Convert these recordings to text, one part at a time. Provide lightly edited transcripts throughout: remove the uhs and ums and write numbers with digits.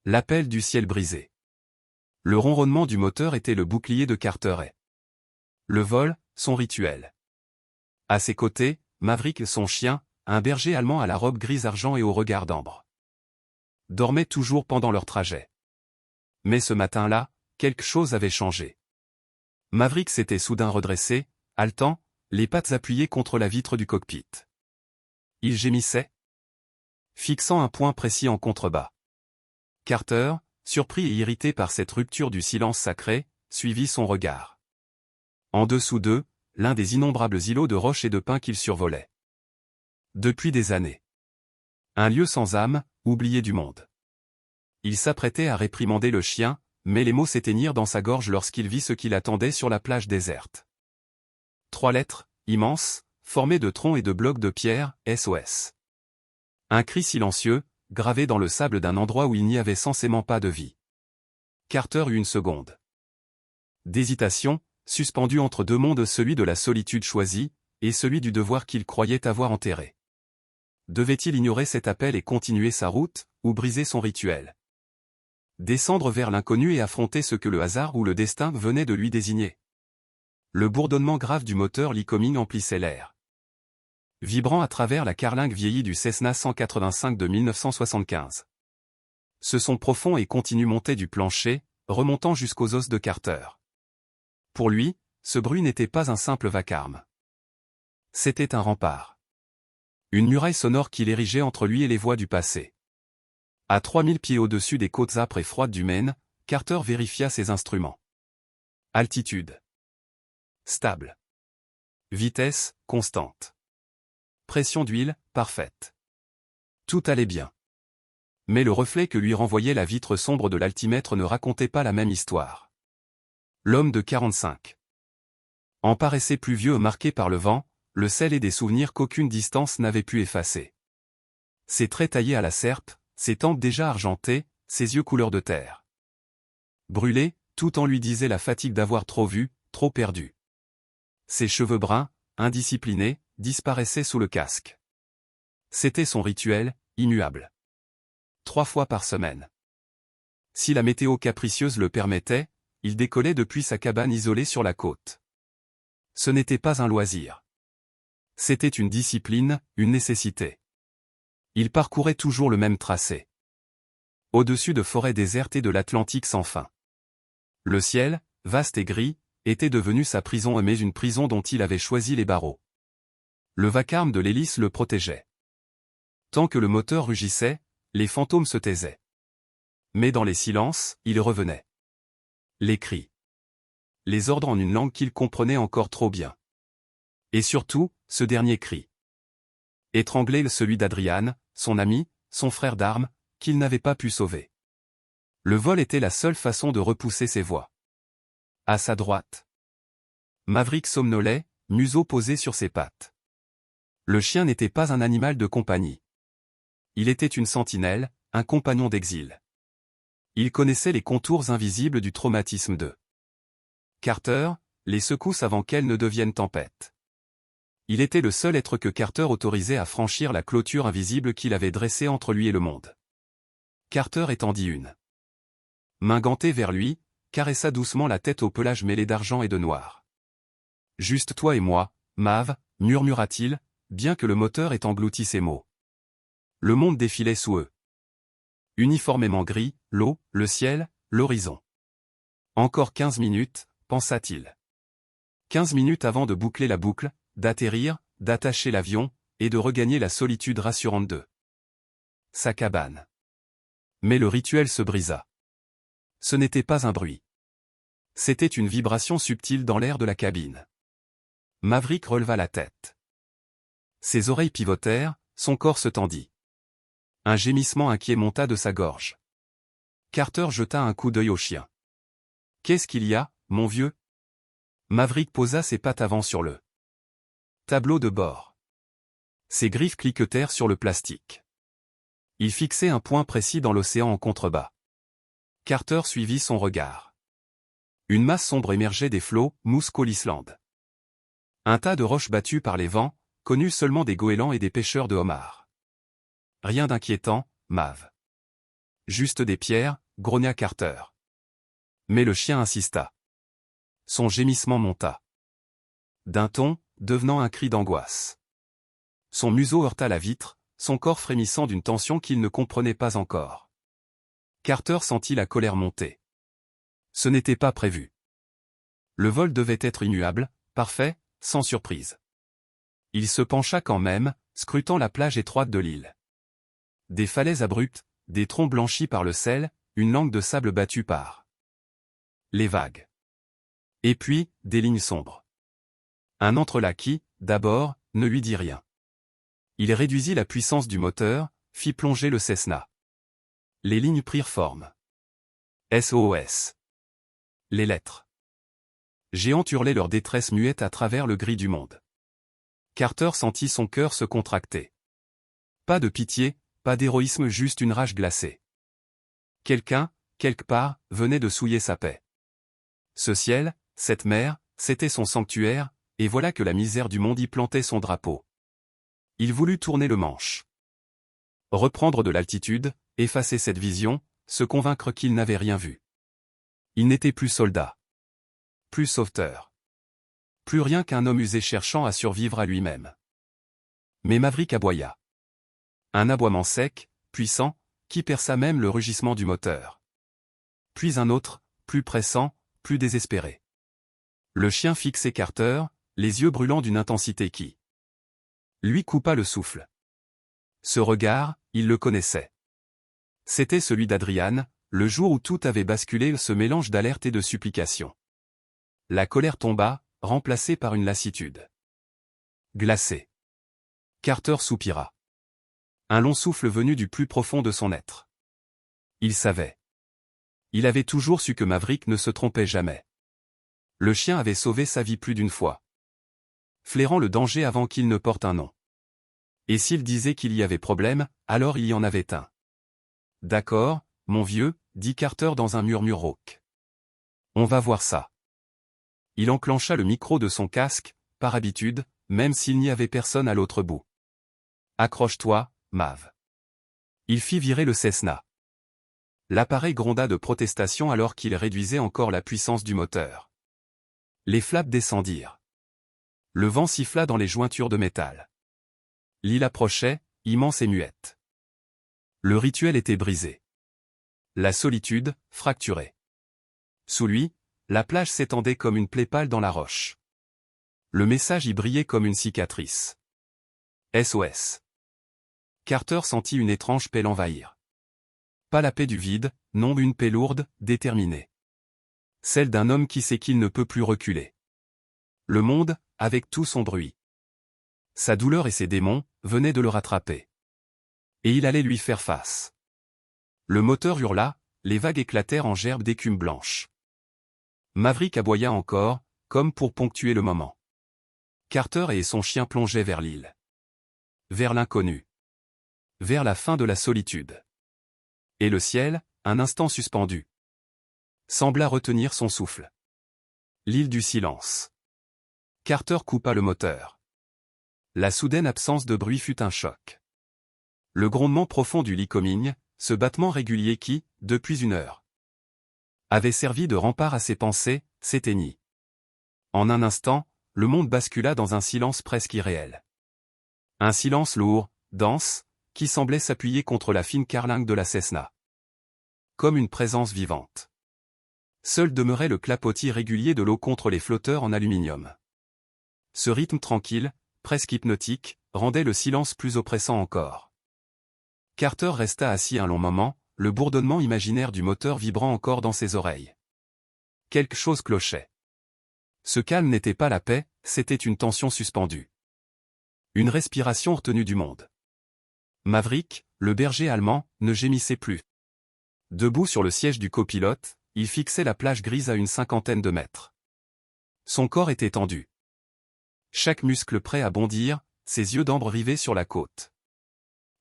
L'appel du ciel brisé. Le ronronnement du moteur était le bouclier de Carter et le vol, son rituel. À ses côtés, Maverick, son chien, un berger allemand à la robe gris-argent et au regard d'ambre, dormait toujours pendant leur trajet. Mais ce matin-là, quelque chose avait changé. Maverick s'était soudain redressé, haletant, les pattes appuyées contre la vitre du cockpit. Il gémissait, fixant un point précis en contrebas. Carter, surpris et irrité par cette rupture du silence sacré, suivit son regard. En dessous d'eux, l'un des innombrables îlots de roches et de pins qu'il survolait. Depuis des années. Un lieu sans âme, oublié du monde. Il s'apprêtait à réprimander le chien, mais les mots s'éteignirent dans sa gorge lorsqu'il vit ce qui l'attendait sur la plage déserte. 3 lettres, immenses, formées de troncs et de blocs de pierre, SOS. Un cri silencieux, gravé dans le sable d'un endroit où il n'y avait censément pas de vie. Carter eut une seconde d'hésitation, suspendu entre 2 mondes, celui de la solitude choisie, et celui du devoir qu'il croyait avoir enterré. Devait-il ignorer cet appel et continuer sa route, ou briser son rituel? Descendre vers l'inconnu et affronter ce que le hasard ou le destin venait de lui désigner. Le bourdonnement grave du moteur Lycoming emplissait l'air, vibrant à travers la carlingue vieillie du Cessna 185 de 1975. Ce son profond et continu montait du plancher, remontant jusqu'aux os de Carter. Pour lui, ce bruit n'était pas un simple vacarme. C'était un rempart. Une muraille sonore qu'il érigeait entre lui et les voix du passé. À 3000 pieds au-dessus des côtes âpres et froides du Maine, Carter vérifia ses instruments. Altitude stable. Vitesse constante. Pression d'huile parfaite. Tout allait bien. Mais le reflet que lui renvoyait la vitre sombre de l'altimètre ne racontait pas la même histoire. L'homme de 45 ans paraissait plus vieux, marqué par le vent, le sel et des souvenirs qu'aucune distance n'avait pu effacer. Ses traits taillés à la serpe, ses tempes déjà argentées, ses yeux couleur de terre. Brûlés, tout en lui disait la fatigue d'avoir trop vu, trop perdu. Ses cheveux bruns, indisciplinés, disparaissaient sous le casque. C'était son rituel, immuable. 3 fois par semaine. Si la météo capricieuse le permettait, il décollait depuis sa cabane isolée sur la côte. Ce n'était pas un loisir. C'était une discipline, une nécessité. Il parcourait toujours le même tracé. Au-dessus de forêts désertes et de l'Atlantique sans fin. Le ciel, vaste et gris, était devenu sa prison, mais une prison dont il avait choisi les barreaux. Le vacarme de l'hélice le protégeait. Tant que le moteur rugissait, les fantômes se taisaient. Mais dans les silences, ils revenaient. Les cris. Les ordres en une langue qu'il comprenait encore trop bien. Et surtout, ce dernier cri. Étranglé, celui d'Adrian, son ami, son frère d'armes, qu'il n'avait pas pu sauver. Le vol était la seule façon de repousser ses voix. À sa droite. Maverick somnolait, museau posé sur ses pattes. Le chien n'était pas un animal de compagnie. Il était une sentinelle, un compagnon d'exil. Il connaissait les contours invisibles du traumatisme de Carter, les secousses avant qu'elles ne deviennent tempête. Il était le seul être que Carter autorisait à franchir la clôture invisible qu'il avait dressée entre lui et le monde. Carter étendit une main gantée vers lui, caressa doucement la tête au pelage mêlé d'argent et de noir. « Juste toi et moi, Mav, » murmura-t-il, bien que le moteur ait englouti ses mots. Le monde défilait sous eux. Uniformément gris, l'eau, le ciel, l'horizon. Encore 15 minutes, pensa-t-il. 15 minutes avant de boucler la boucle, d'atterrir, d'attacher l'avion, et de regagner la solitude rassurante de sa cabane. Mais le rituel se brisa. Ce n'était pas un bruit. C'était une vibration subtile dans l'air de la cabine. Maverick releva la tête. Ses oreilles pivotèrent, son corps se tendit. Un gémissement inquiet monta de sa gorge. Carter jeta un coup d'œil au chien. « Qu'est-ce qu'il y a, mon vieux ?» Maverick posa ses pattes avant sur le tableau de bord. Ses griffes cliquetèrent sur le plastique. Il fixait un point précis dans l'océan en contrebas. Carter suivit son regard. Une masse sombre émergeait des flots, Musco l'Islande. Un tas de roches battues par les vents, connues seulement des goélands et des pêcheurs de homards. Rien d'inquiétant, Mav. Juste des pierres, grogna Carter. Mais le chien insista. Son gémissement monta. D'un ton, devenant un cri d'angoisse. Son museau heurta la vitre, son corps frémissant d'une tension qu'il ne comprenait pas encore. Carter sentit la colère monter. Ce n'était pas prévu. Le vol devait être immuable, parfait, sans surprise. Il se pencha quand même, scrutant la plage étroite de l'île. Des falaises abruptes, des troncs blanchis par le sel, une langue de sable battue par les vagues. Et puis, des lignes sombres. Un entrelac qui, d'abord, ne lui dit rien. Il réduisit la puissance du moteur, fit plonger le Cessna. Les lignes prirent forme. SOS. Les lettres. Géants hurlaient leur détresse muette à travers le gris du monde. Carter sentit son cœur se contracter. Pas de pitié, pas d'héroïsme, juste une rage glacée. Quelqu'un, quelque part, venait de souiller sa paix. Ce ciel, cette mer, c'était son sanctuaire, et voilà que la misère du monde y plantait son drapeau. Il voulut tourner le manche. Reprendre de l'altitude, effacer cette vision, se convaincre qu'il n'avait rien vu. Il n'était plus soldat. Plus sauveteur. Plus rien qu'un homme usé cherchant à survivre à lui-même. Mais Maverick aboya. Un aboiement sec, puissant, qui perça même le rugissement du moteur. Puis un autre, plus pressant, plus désespéré. Le chien fixait Carter, les yeux brûlants d'une intensité qui lui coupa le souffle. Ce regard, il le connaissait. C'était celui d'Adrian, le jour où tout avait basculé, ce mélange d'alerte et de supplication. La colère tomba, remplacée par une lassitude. Glacée. Carter soupira. Un long souffle venu du plus profond de son être. Il savait. Il avait toujours su que Maverick ne se trompait jamais. Le chien avait sauvé sa vie plus d'une fois. Flairant le danger avant qu'il ne porte un nom. Et s'il disait qu'il y avait problème, alors il y en avait un. D'accord, mon vieux, dit Carter dans un murmure rauque. On va voir ça. Il enclencha le micro de son casque, par habitude, même s'il n'y avait personne à l'autre bout. Accroche-toi, Mav. Il fit virer le Cessna. L'appareil gronda de protestation alors qu'il réduisait encore la puissance du moteur. Les flaps descendirent. Le vent siffla dans les jointures de métal. L'île approchait, immense et muette. Le rituel était brisé. La solitude, fracturée. Sous lui, la plage s'étendait comme une plaie pâle dans la roche. Le message y brillait comme une cicatrice. SOS. Carter sentit une étrange paix l'envahir. Pas la paix du vide, non, une paix lourde, déterminée. Celle d'un homme qui sait qu'il ne peut plus reculer. Le monde, avec tout son bruit. Sa douleur et ses démons, venaient de le rattraper. Et il allait lui faire face. Le moteur hurla, les vagues éclatèrent en gerbes d'écume blanche. Maverick aboya encore, comme pour ponctuer le moment. Carter et son chien plongeaient vers l'île. Vers l'inconnu. Vers la fin de la solitude. Et le ciel, un instant suspendu, sembla retenir son souffle. L'île du silence. Carter coupa le moteur. La soudaine absence de bruit fut un choc. Le grondement profond du Lycoming, ce battement régulier qui, depuis une heure, avait servi de rempart à ses pensées, s'éteignit. En un instant, le monde bascula dans un silence presque irréel. Un silence lourd, dense, qui semblait s'appuyer contre la fine carlingue de la Cessna. Comme une présence vivante. Seul demeurait le clapotis régulier de l'eau contre les flotteurs en aluminium. Ce rythme tranquille, presque hypnotique, rendait le silence plus oppressant encore. Carter resta assis un long moment, le bourdonnement imaginaire du moteur vibrant encore dans ses oreilles. Quelque chose clochait. Ce calme n'était pas la paix, c'était une tension suspendue. Une respiration retenue du monde. Maverick, le berger allemand, ne gémissait plus. Debout sur le siège du copilote, il fixait la plage grise à une 50aine de mètres. Son corps était tendu. Chaque muscle prêt à bondir, ses yeux d'ambre rivés sur la côte.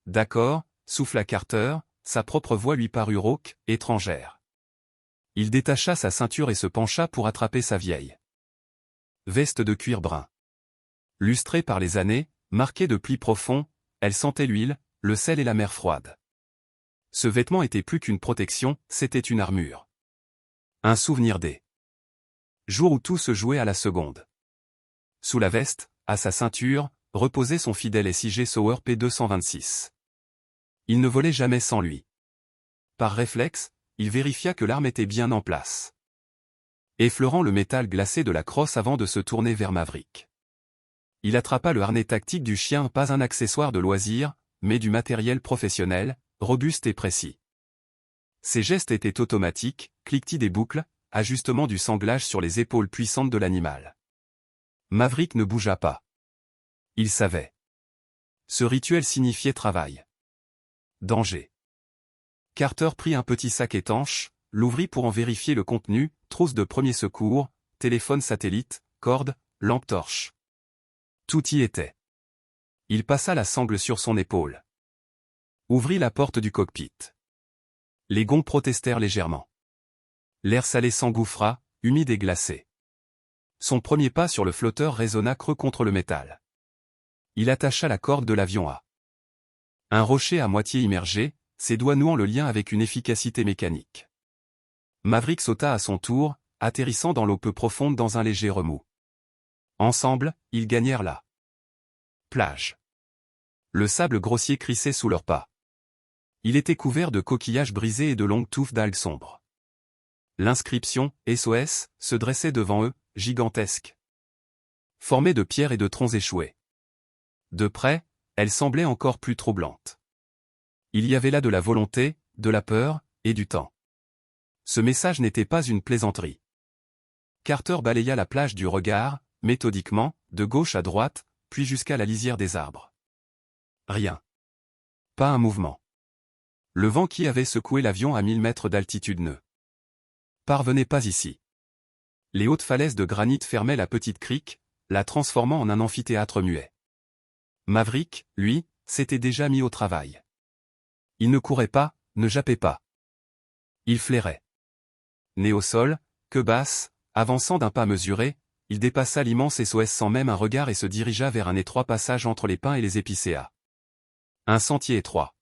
D'accord, souffla Carter, sa propre voix lui parut rauque, étrangère. Il détacha sa ceinture et se pencha pour attraper sa vieille veste de cuir brun. Lustrée par les années, marquée de plis profonds, elle sentait l'huile, le sel et la mer froide. Ce vêtement était plus qu'une protection, c'était une armure. Un souvenir des jours où tout se jouait à la seconde. Sous la veste, à sa ceinture, reposait son fidèle SIG Sauer P226. Il ne volait jamais sans lui. Par réflexe, il vérifia que l'arme était bien en place. Effleurant le métal glacé de la crosse avant de se tourner vers Maverick. Il attrapa le harnais tactique du chien, pas un accessoire de loisir, mais du matériel professionnel, robuste et précis. Ses gestes étaient automatiques, cliquetis des boucles, ajustement du sanglage sur les épaules puissantes de l'animal. Maverick ne bougea pas. Il savait. Ce rituel signifiait travail. Danger. Carter prit un petit sac étanche, l'ouvrit pour en vérifier le contenu, trousse de premiers secours, téléphone satellite, corde, lampe torche. Tout y était. Il passa la sangle sur son épaule. Ouvrit la porte du cockpit. Les gonds protestèrent légèrement. L'air salé s'engouffra, humide et glacé. Son premier pas sur le flotteur résonna creux contre le métal. Il attacha la corde de l'avion à un rocher à moitié immergé, ses doigts nouant le lien avec une efficacité mécanique. Maverick sauta à son tour, atterrissant dans l'eau peu profonde dans un léger remous. Ensemble, ils gagnèrent la plage. Le sable grossier crissait sous leurs pas. Il était couvert de coquillages brisés et de longues touffes d'algues sombres. L'inscription « SOS » se dressait devant eux, gigantesque. Formée de pierres et de troncs échoués. De près, elle semblait encore plus troublante. Il y avait là de la volonté, de la peur, et du temps. Ce message n'était pas une plaisanterie. Carter balaya la plage du regard, méthodiquement, de gauche à droite, puis jusqu'à la lisière des arbres. Rien. Pas un mouvement. Le vent qui avait secoué l'avion à 1000 mètres d'altitude ne parvenait pas ici. Les hautes falaises de granit fermaient la petite crique, la transformant en un amphithéâtre muet. Maverick, lui, s'était déjà mis au travail. Il ne courait pas, ne jappait pas. Il flairait. Né au sol, queue basse, avançant d'un pas mesuré, il dépassa l'immense SOS sans même un regard et se dirigea vers un étroit passage entre les pins et les épicéas. Un sentier étroit.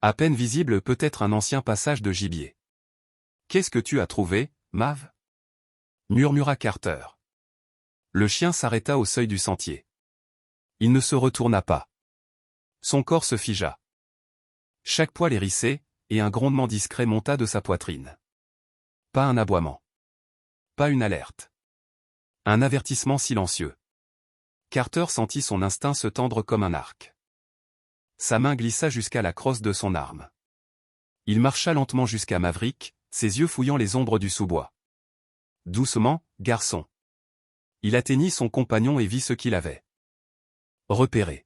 À peine visible, peut-être un ancien passage de gibier. « Qu'est-ce que tu as trouvé, Mav » murmura Carter. Le chien s'arrêta au seuil du sentier. Il ne se retourna pas. Son corps se figea. Chaque poil hérissé, et un grondement discret monta de sa poitrine. Pas un aboiement. Pas une alerte. Un avertissement silencieux. Carter sentit son instinct se tendre comme un arc. Sa main glissa jusqu'à la crosse de son arme. Il marcha lentement jusqu'à Maverick, ses yeux fouillant les ombres du sous-bois. Doucement, garçon. Il atteignit son compagnon et vit ce qu'il avait repéré.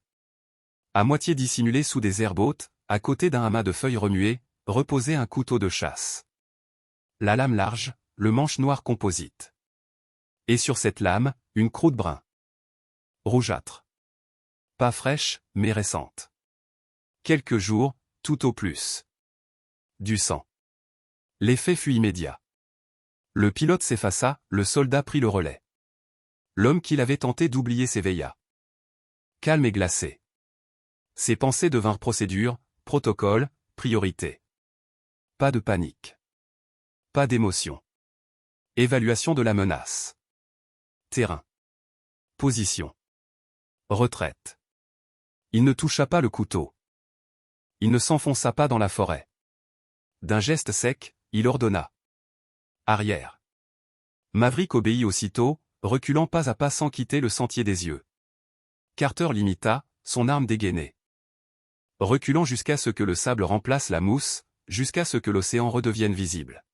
À moitié dissimulé sous des herbes hautes, à côté d'un amas de feuilles remuées, reposait un couteau de chasse. La lame large, le manche noir composite. Et sur cette lame, une croûte brun. Rougeâtre. Pas fraîche, mais récente. Quelques jours, tout au plus. Du sang. L'effet fut immédiat. Le pilote s'effaça, le soldat prit le relais. L'homme qu'il avait tenté d'oublier s'éveilla. Calme et glacé. Ses pensées devinrent procédure, protocole, priorité. Pas de panique. Pas d'émotion. Évaluation de la menace. Terrain. Position. Retraite. Il ne toucha pas le couteau. Il ne s'enfonça pas dans la forêt. D'un geste sec, il ordonna. Arrière. Maverick obéit aussitôt, reculant pas à pas sans quitter le sentier des yeux. Carter l'imita, son arme dégainée. Reculant jusqu'à ce que le sable remplace la mousse, jusqu'à ce que l'océan redevienne visible.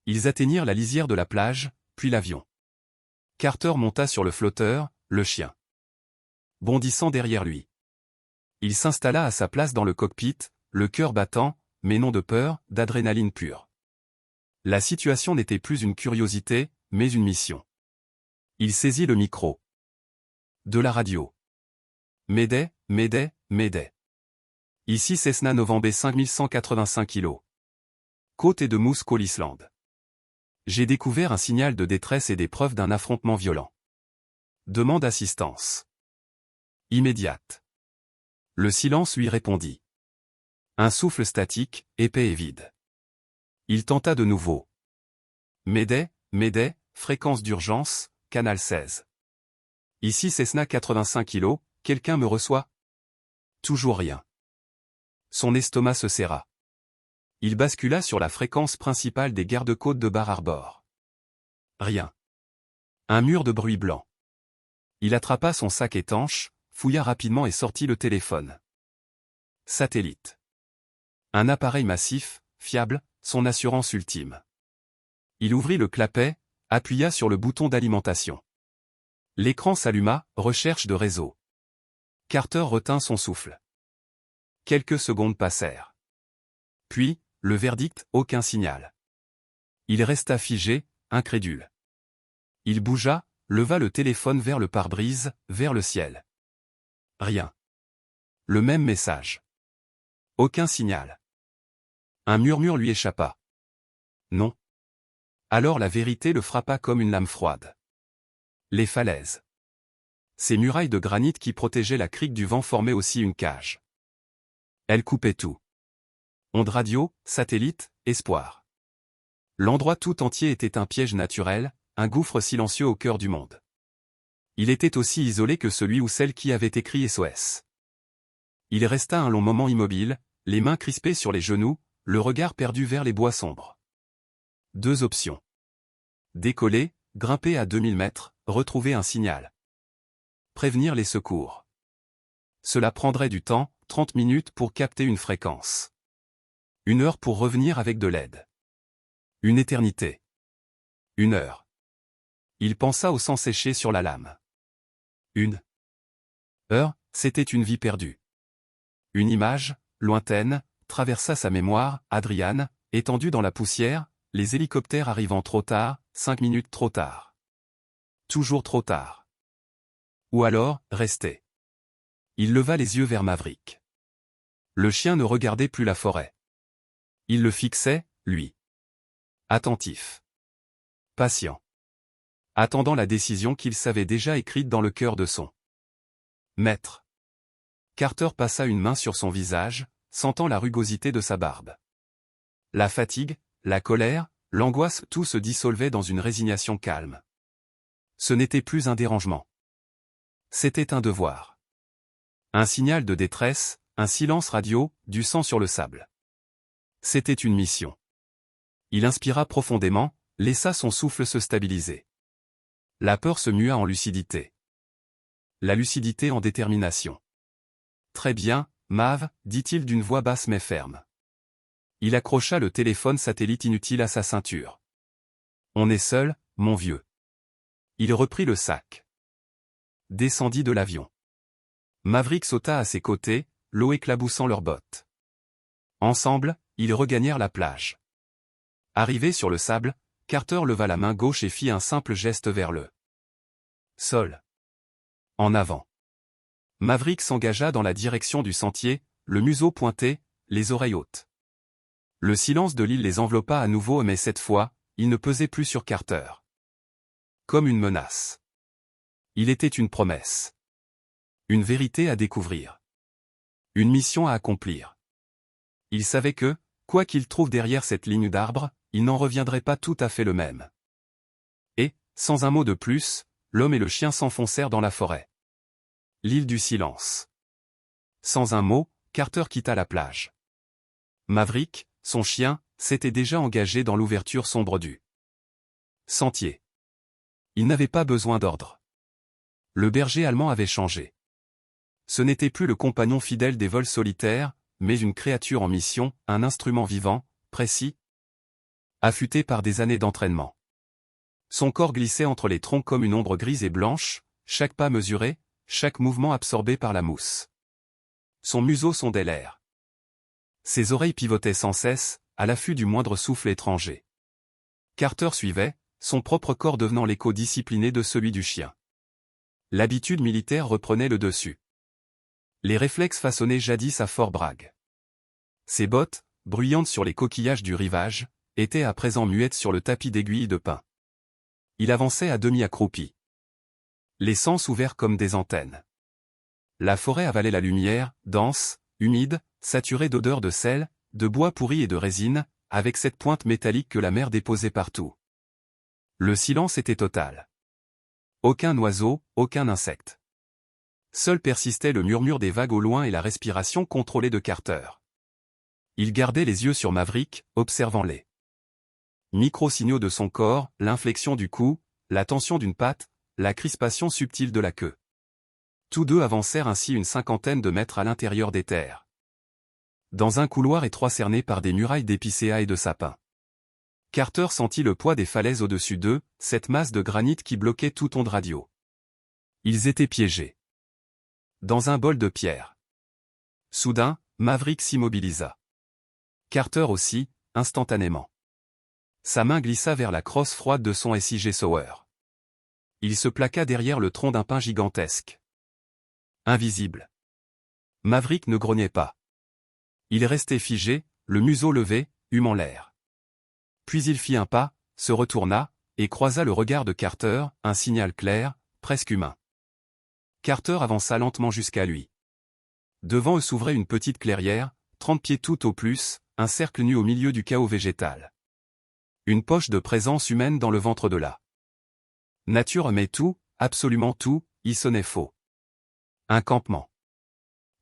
Ils atteignirent la lisière de la plage, puis l'avion. Carter monta sur le flotteur, le chien bondissant derrière lui. Il s'installa à sa place dans le cockpit, le cœur battant, mais non de peur, d'adrénaline pure. La situation n'était plus une curiosité, mais une mission. Il saisit le micro. De la radio. Mayday, Mayday, Mayday. Ici Cessna November 5185 kg. Côte et de Moose Call Island. J'ai découvert un signal de détresse et des preuves d'un affrontement violent. Demande assistance. Immédiate. Le silence lui répondit. Un souffle statique, épais et vide. Il tenta de nouveau. Mayday, Mayday, fréquence d'urgence, canal 16. Ici Cessna 85 kg, quelqu'un me reçoit? Toujours rien. Son estomac se serra. Il bascula sur la fréquence principale des gardes-côtes de Bar Harbor. Rien. Un mur de bruit blanc. Il attrapa son sac étanche, fouilla rapidement et sortit le téléphone. Satellite. Un appareil massif, fiable, son assurance ultime. Il ouvrit le clapet, appuya sur le bouton d'alimentation. L'écran s'alluma, recherche de réseau. Carter retint son souffle. Quelques secondes passèrent. Puis, le verdict, aucun signal. Il resta figé, incrédule. Il bougea, leva le téléphone vers le pare-brise, vers le ciel. Rien. Le même message. Aucun signal. Un murmure lui échappa. Non. Alors la vérité le frappa comme une lame froide. Les falaises. Ces murailles de granit qui protégeaient la crique du vent formaient aussi une cage. Elles coupaient tout. Ondes radio, satellites, espoir. L'endroit tout entier était un piège naturel, un gouffre silencieux au cœur du monde. Il était aussi isolé que celui ou celle qui avait écrit SOS. Il resta un long moment immobile, les mains crispées sur les genoux, le regard perdu vers les bois sombres. Deux options. Décoller, grimper à 2000 mètres, retrouver un signal. Prévenir les secours. Cela prendrait du temps, 30 minutes pour capter une fréquence. 1 heure pour revenir avec de l'aide. Une éternité. 1 heure. Il pensa au sang séché sur la lame. 1 heure, c'était une vie perdue. Une image, lointaine, traversa sa mémoire, Adrian, étendu dans la poussière, les hélicoptères arrivant trop tard, 5 minutes trop tard. Toujours trop tard. Ou alors, rester. Il leva les yeux vers Maverick. Le chien ne regardait plus la forêt. Il le fixait, lui. Attentif. Patient. Attendant la décision qu'il savait déjà écrite dans le cœur de son maître. Carter passa une main sur son visage, sentant la rugosité de sa barbe. La fatigue, la colère, l'angoisse, tout se dissolvait dans une résignation calme. Ce n'était plus un dérangement. C'était un devoir. Un signal de détresse, un silence radio, du sang sur le sable. C'était une mission. Il inspira profondément, laissa son souffle se stabiliser. La peur se mua en lucidité. La lucidité en détermination. Très bien, Mav, dit-il d'une voix basse mais ferme. Il accrocha le téléphone satellite inutile à sa ceinture. On est seul, mon vieux. Il reprit le sac. Descendit de l'avion. Maverick sauta à ses côtés, l'eau éclaboussant leurs bottes. Ensemble, ils regagnèrent la plage. Arrivé sur le sable, Carter leva la main gauche et fit un simple geste vers le sol. En avant. Maverick s'engagea dans la direction du sentier, le museau pointé, les oreilles hautes. Le silence de l'île les enveloppa à nouveau mais cette fois, il ne pesait plus sur Carter. Comme une menace. Il était une promesse. Une vérité à découvrir. Une mission à accomplir. Il savait que, quoi qu'il trouve derrière cette ligne d'arbres, il n'en reviendrait pas tout à fait le même. Et, sans un mot de plus, l'homme et le chien s'enfoncèrent dans la forêt. L'île du silence. Sans un mot, Carter quitta la plage. Maverick, son chien, s'était déjà engagé dans l'ouverture sombre du sentier. Il n'avait pas besoin d'ordre. Le berger allemand avait changé. Ce n'était plus le compagnon fidèle des vols solitaires, mais une créature en mission, un instrument vivant, précis, affûté par des années d'entraînement. Son corps glissait entre les troncs comme une ombre grise et blanche, chaque pas mesuré, chaque mouvement absorbé par la mousse. Son museau sondait l'air. Ses oreilles pivotaient sans cesse, à l'affût du moindre souffle étranger. Carter suivait, son propre corps devenant l'écho discipliné de celui du chien. L'habitude militaire reprenait le dessus. Les réflexes façonnés jadis à Fort Bragg. Ses bottes, bruyantes sur les coquillages du rivage, étaient à présent muettes sur le tapis d'aiguilles de pin. Il avançait à demi accroupi. Les sens ouverts comme des antennes. La forêt avalait la lumière, dense, humide, saturé d'odeurs de sel, de bois pourri et de résine, avec cette pointe métallique que la mer déposait partout. Le silence était total. Aucun oiseau, aucun insecte. Seul persistait le murmure des vagues au loin et la respiration contrôlée de Carter. Il gardait les yeux sur Maverick, observant les micro-signaux de son corps, l'inflexion du cou, la tension d'une patte, la crispation subtile de la queue. Tous deux avancèrent ainsi une 50aine de mètres à l'intérieur des terres. Dans un couloir étroit cerné par des murailles d'épicéas et de sapins. Carter sentit le poids des falaises au-dessus d'eux, cette masse de granit qui bloquait toute onde radio. Ils étaient piégés. Dans un bol de pierre. Soudain, Maverick s'immobilisa. Carter aussi, instantanément. Sa main glissa vers la crosse froide de son SIG Sauer. Il se plaqua derrière le tronc d'un pin gigantesque. Invisible. Maverick ne grognait pas. Il restait figé, le museau levé, humant l'air. Puis il fit un pas, se retourna, et croisa le regard de Carter, un signal clair, presque humain. Carter avança lentement jusqu'à lui. Devant eux s'ouvrait une petite clairière, 30 pieds tout au plus, un cercle nu au milieu du chaos végétal. Une poche de présence humaine dans le ventre de la nature, mais tout, absolument tout, y sonnait faux. Un campement.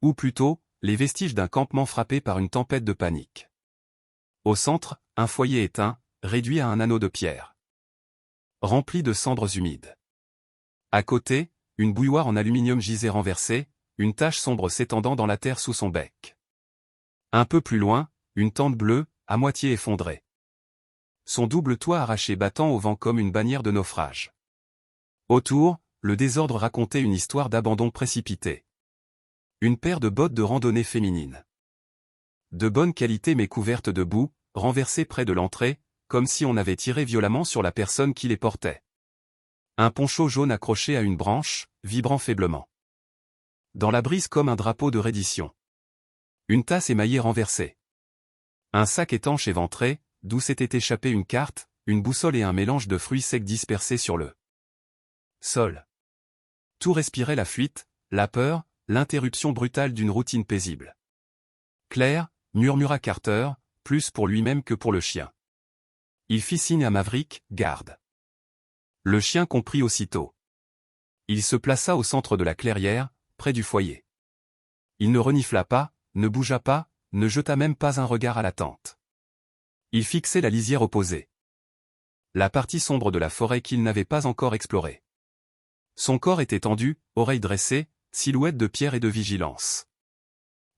Ou plutôt, les vestiges d'un campement frappé par une tempête de panique. Au centre, un foyer éteint, réduit à un anneau de pierre. Rempli de cendres humides. À côté, une bouilloire en aluminium gisait renversée, une tache sombre s'étendant dans la terre sous son bec. Un peu plus loin, une tente bleue, à moitié effondrée. Son double toit arraché battant au vent comme une bannière de naufrage. Autour, le désordre racontait une histoire d'abandon précipité. Une paire de bottes de randonnée féminines. De bonne qualité mais couvertes de boue, renversées près de l'entrée, comme si on avait tiré violemment sur la personne qui les portait. Un poncho jaune accroché à une branche, vibrant faiblement. Dans la brise comme un drapeau de reddition. Une tasse émaillée renversée. Un sac étanche éventré, d'où s'était échappée une carte, une boussole et un mélange de fruits secs dispersés sur le sol. Tout respirait la fuite, la peur, l'interruption brutale d'une routine paisible. Claire, murmura Carter, plus pour lui-même que pour le chien. Il fit signe à Maverick, garde. Le chien comprit aussitôt. Il se plaça au centre de la clairière, près du foyer. Il ne renifla pas, ne bougea pas, ne jeta même pas un regard à la tente. Il fixait la lisière opposée. La partie sombre de la forêt qu'il n'avait pas encore explorée. Son corps était tendu, oreilles dressées, silhouette de pierre et de vigilance.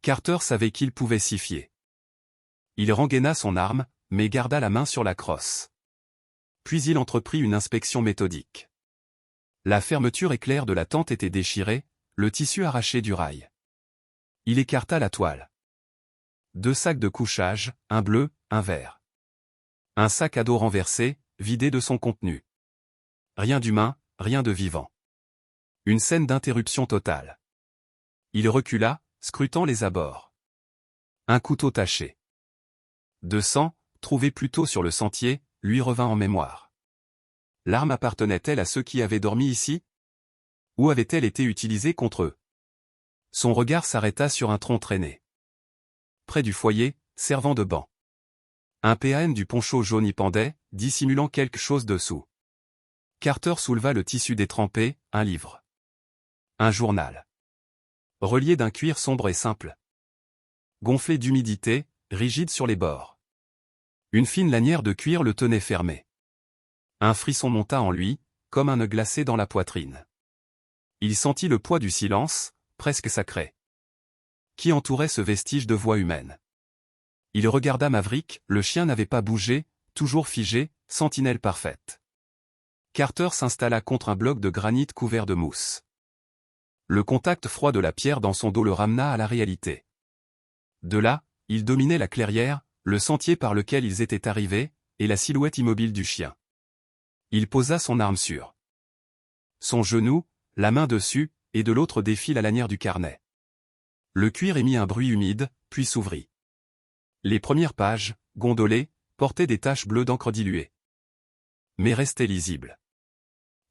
Carter savait qu'il pouvait s'y fier. Il rengaina son arme, mais garda la main sur la crosse. Puis il entreprit une inspection méthodique. La fermeture éclair de la tente était déchirée, le tissu arraché du rail. Il écarta la toile. 2 sacs de couchage, un bleu, un vert. Un sac à dos renversé, vidé de son contenu. Rien d'humain, rien de vivant. Une scène d'interruption totale. Il recula, scrutant les abords. Un couteau taché. De sang, trouvé plus tôt sur le sentier, lui revint en mémoire. L'arme appartenait-elle à ceux qui avaient dormi ici? Ou avait-elle été utilisée contre eux? Son regard s'arrêta sur un tronc traîné. Près du foyer, servant de banc. Un PAN du poncho jaune y pendait, dissimulant quelque chose dessous. Carter souleva le tissu détrempé, un livre. Un journal. Relié d'un cuir sombre et simple. Gonflé d'humidité, rigide sur les bords. Une fine lanière de cuir le tenait fermé. Un frisson monta en lui, comme un nœud glacé dans la poitrine. Il sentit le poids du silence, presque sacré, qui entourait ce vestige de voix humaine. Il regarda Maverick, le chien n'avait pas bougé, toujours figé, sentinelle parfaite. Carter s'installa contre un bloc de granit couvert de mousse. Le contact froid de la pierre dans son dos le ramena à la réalité. De là, il dominait la clairière, le sentier par lequel ils étaient arrivés, et la silhouette immobile du chien. Il posa son arme sur son genou, la main dessus, et de l'autre défit la lanière du carnet. Le cuir émit un bruit humide, puis s'ouvrit. Les premières pages, gondolées, portaient des taches bleues d'encre diluée. Mais restaient lisibles.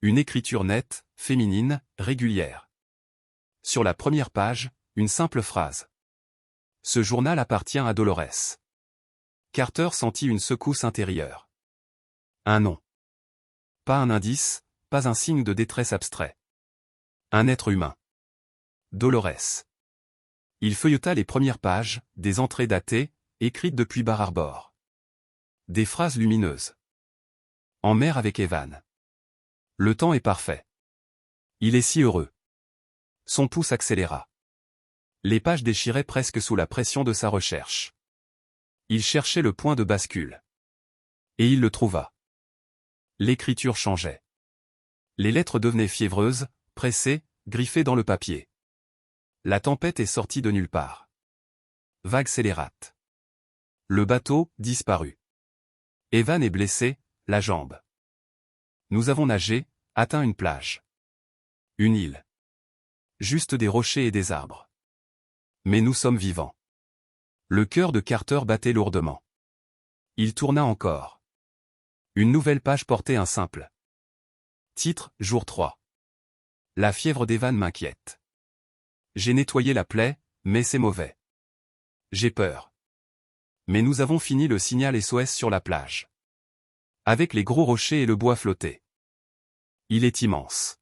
Une écriture nette, féminine, régulière. Sur la première page, une simple phrase. Ce journal appartient à Dolores. Carter sentit une secousse intérieure. Un nom. Pas un indice, pas un signe de détresse abstrait. Un être humain. Dolores. Il feuilleta les premières pages, des entrées datées, écrites depuis Bar Harbor. Des phrases lumineuses. En mer avec Evan. Le temps est parfait. Il est si heureux. Son pouce accéléra. Les pages déchiraient presque sous la pression de sa recherche. Il cherchait le point de bascule. Et il le trouva. L'écriture changeait. Les lettres devenaient fiévreuses, pressées, griffées dans le papier. La tempête est sortie de nulle part. Vague scélérate. Le bateau disparut. Evan est blessé, la jambe. Nous avons nagé, atteint une plage. Une île. Juste des rochers et des arbres. Mais nous sommes vivants. Le cœur de Carter battait lourdement. Il tourna encore. Une nouvelle page portait un simple titre, jour 3. La fièvre d'Evan m'inquiète. J'ai nettoyé la plaie, mais c'est mauvais. J'ai peur. Mais nous avons fini le signal SOS sur la plage. Avec les gros rochers et le bois flotté. Il est immense.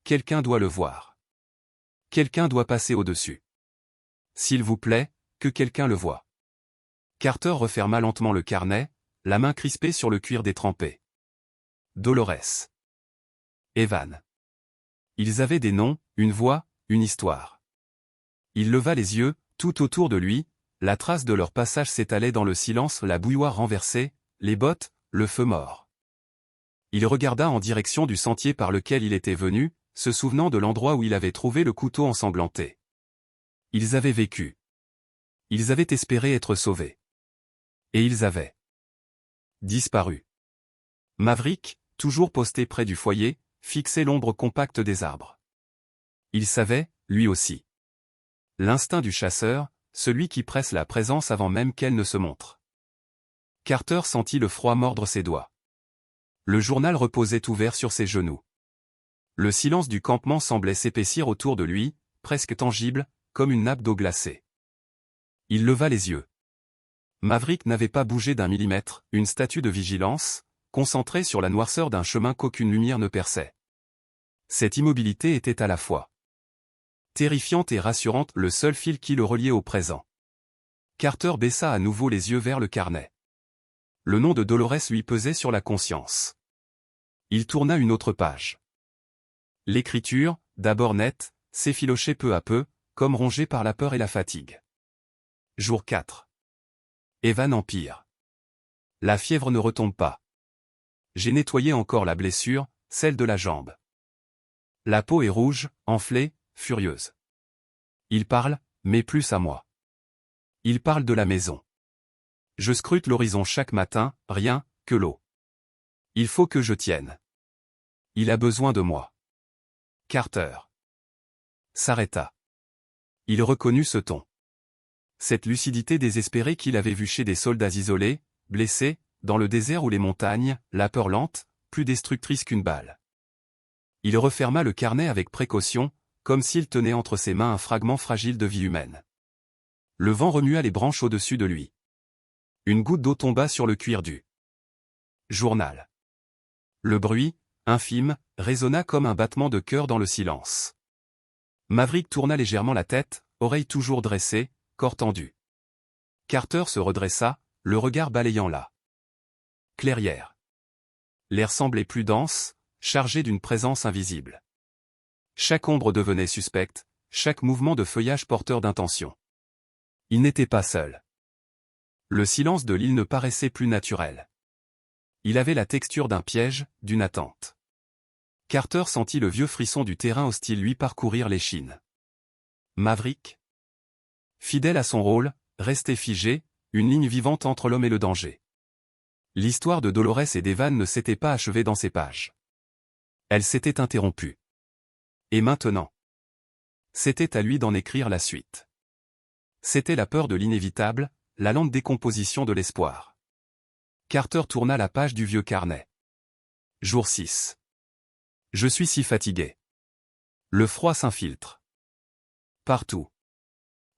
Quelqu'un doit le voir. Quelqu'un doit passer au-dessus. S'il vous plaît, que quelqu'un le voie. Carter referma lentement le carnet, la main crispée sur le cuir détrempé. Dolores. Evan. Ils avaient des noms, une voix, une histoire. Il leva les yeux, tout autour de lui, la trace de leur passage s'étalait dans le silence, la bouilloire renversée, les bottes, le feu mort. Il regarda en direction du sentier par lequel il était venu, se souvenant de l'endroit où il avait trouvé le couteau ensanglanté. Ils avaient vécu. Ils avaient espéré être sauvés. Et ils avaient disparu. Maverick, toujours posté près du foyer, fixait l'ombre compacte des arbres. Il savait, lui aussi. L'instinct du chasseur, celui qui presse la présence avant même qu'elle ne se montre. Carter sentit le froid mordre ses doigts. Le journal reposait ouvert sur ses genoux. Le silence du campement semblait s'épaissir autour de lui, presque tangible, comme une nappe d'eau glacée. Il leva les yeux. Maverick n'avait pas bougé d'un millimètre, une statue de vigilance, concentrée sur la noirceur d'un chemin qu'aucune lumière ne perçait. Cette immobilité était à la fois terrifiante et rassurante, le seul fil qui le reliait au présent. Carter baissa à nouveau les yeux vers le carnet. Le nom de Dolores lui pesait sur la conscience. Il tourna une autre page. L'écriture, d'abord nette, s'effilochait peu à peu, comme rongée par la peur et la fatigue. Jour 4. Evan empire. La fièvre ne retombe pas. J'ai nettoyé encore la blessure, celle de la jambe. La peau est rouge, enflée, furieuse. Il parle, mais plus à moi. Il parle de la maison. Je scrute l'horizon chaque matin, rien, que l'eau. Il faut que je tienne. Il a besoin de moi. Carter s'arrêta. Il reconnut ce ton. Cette lucidité désespérée qu'il avait vue chez des soldats isolés, blessés, dans le désert ou les montagnes, la peur lente, plus destructrice qu'une balle. Il referma le carnet avec précaution, comme s'il tenait entre ses mains un fragment fragile de vie humaine. Le vent remua les branches au-dessus de lui. Une goutte d'eau tomba sur le cuir du journal. Le bruit, infime, résonna comme un battement de cœur dans le silence. Maverick tourna légèrement la tête, oreille toujours dressée, corps tendu. Carter se redressa, le regard balayant la clairière. L'air semblait plus dense, chargé d'une présence invisible. Chaque ombre devenait suspecte, chaque mouvement de feuillage porteur d'intention. Il n'était pas seul. Le silence de l'île ne paraissait plus naturel. Il avait la texture d'un piège, d'une attente. Carter sentit le vieux frisson du terrain hostile lui parcourir l'échine. Maverick, fidèle à son rôle, restait figé, une ligne vivante entre l'homme et le danger. L'histoire de Dolores et d'Evan ne s'était pas achevée dans ces pages. Elle s'était interrompue. Et maintenant? C'était à lui d'en écrire la suite. C'était la peur de l'inévitable, la lente décomposition de l'espoir. Carter tourna la page du vieux carnet. Jour 6. Je suis si fatigué. Le froid s'infiltre. Partout.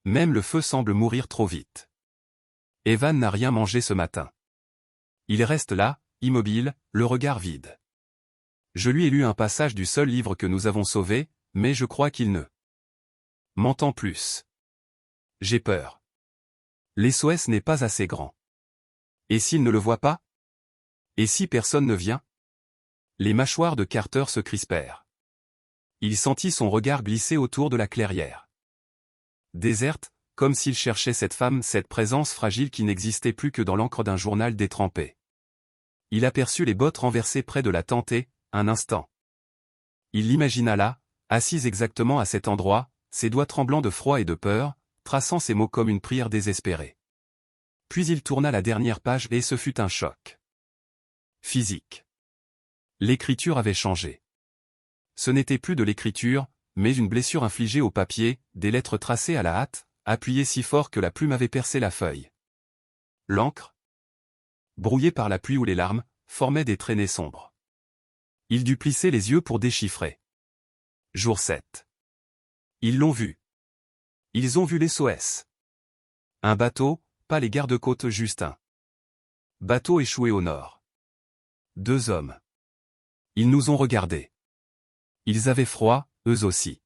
Même le feu semble mourir trop vite. Evan n'a rien mangé ce matin. Il reste là, immobile, le regard vide. Je lui ai lu un passage du seul livre que nous avons sauvé, mais je crois qu'il ne m'entend plus. J'ai peur. L'SOS n'est pas assez grand. Et s'il ne le voit pas? Et si personne ne vient? Les mâchoires de Carter se crispèrent. Il sentit son regard glisser autour de la clairière. Déserte, comme s'il cherchait cette femme, cette présence fragile qui n'existait plus que dans l'encre d'un journal détrempé. Il aperçut les bottes renversées près de la tentée, un instant. Il l'imagina là, assise exactement à cet endroit, ses doigts tremblants de froid et de peur, traçant ses mots comme une prière désespérée. Puis il tourna la dernière page et ce fut un choc physique. L'écriture avait changé. Ce n'était plus de l'écriture, mais une blessure infligée au papier, des lettres tracées à la hâte, appuyées si fort que la plume avait percé la feuille. L'encre, brouillée par la pluie ou les larmes, formait des traînées sombres. Il dut plisser les yeux pour déchiffrer. Jour 7. Ils l'ont vu. Ils ont vu l'SOS. Un bateau, pas les gardes-côtes, juste un bateau échoué au nord. 2 hommes. Ils nous ont regardés. Ils avaient froid, eux aussi.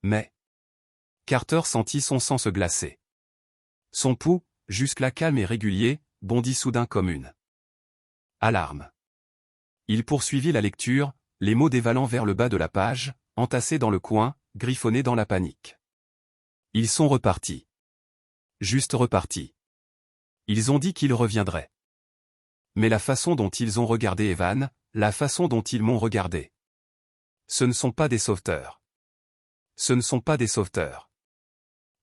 Mais Carter sentit son sang se glacer. Son pouls, jusque-là calme et régulier, bondit soudain comme une alarme. Il poursuivit la lecture, les mots dévalant vers le bas de la page, entassés dans le coin, griffonnés dans la panique. Ils sont repartis. Juste repartis. Ils ont dit qu'ils reviendraient. Mais la façon dont ils ont regardé Evan, la façon dont ils m'ont regardé. Ce ne sont pas des sauveteurs. Ce ne sont pas des sauveteurs.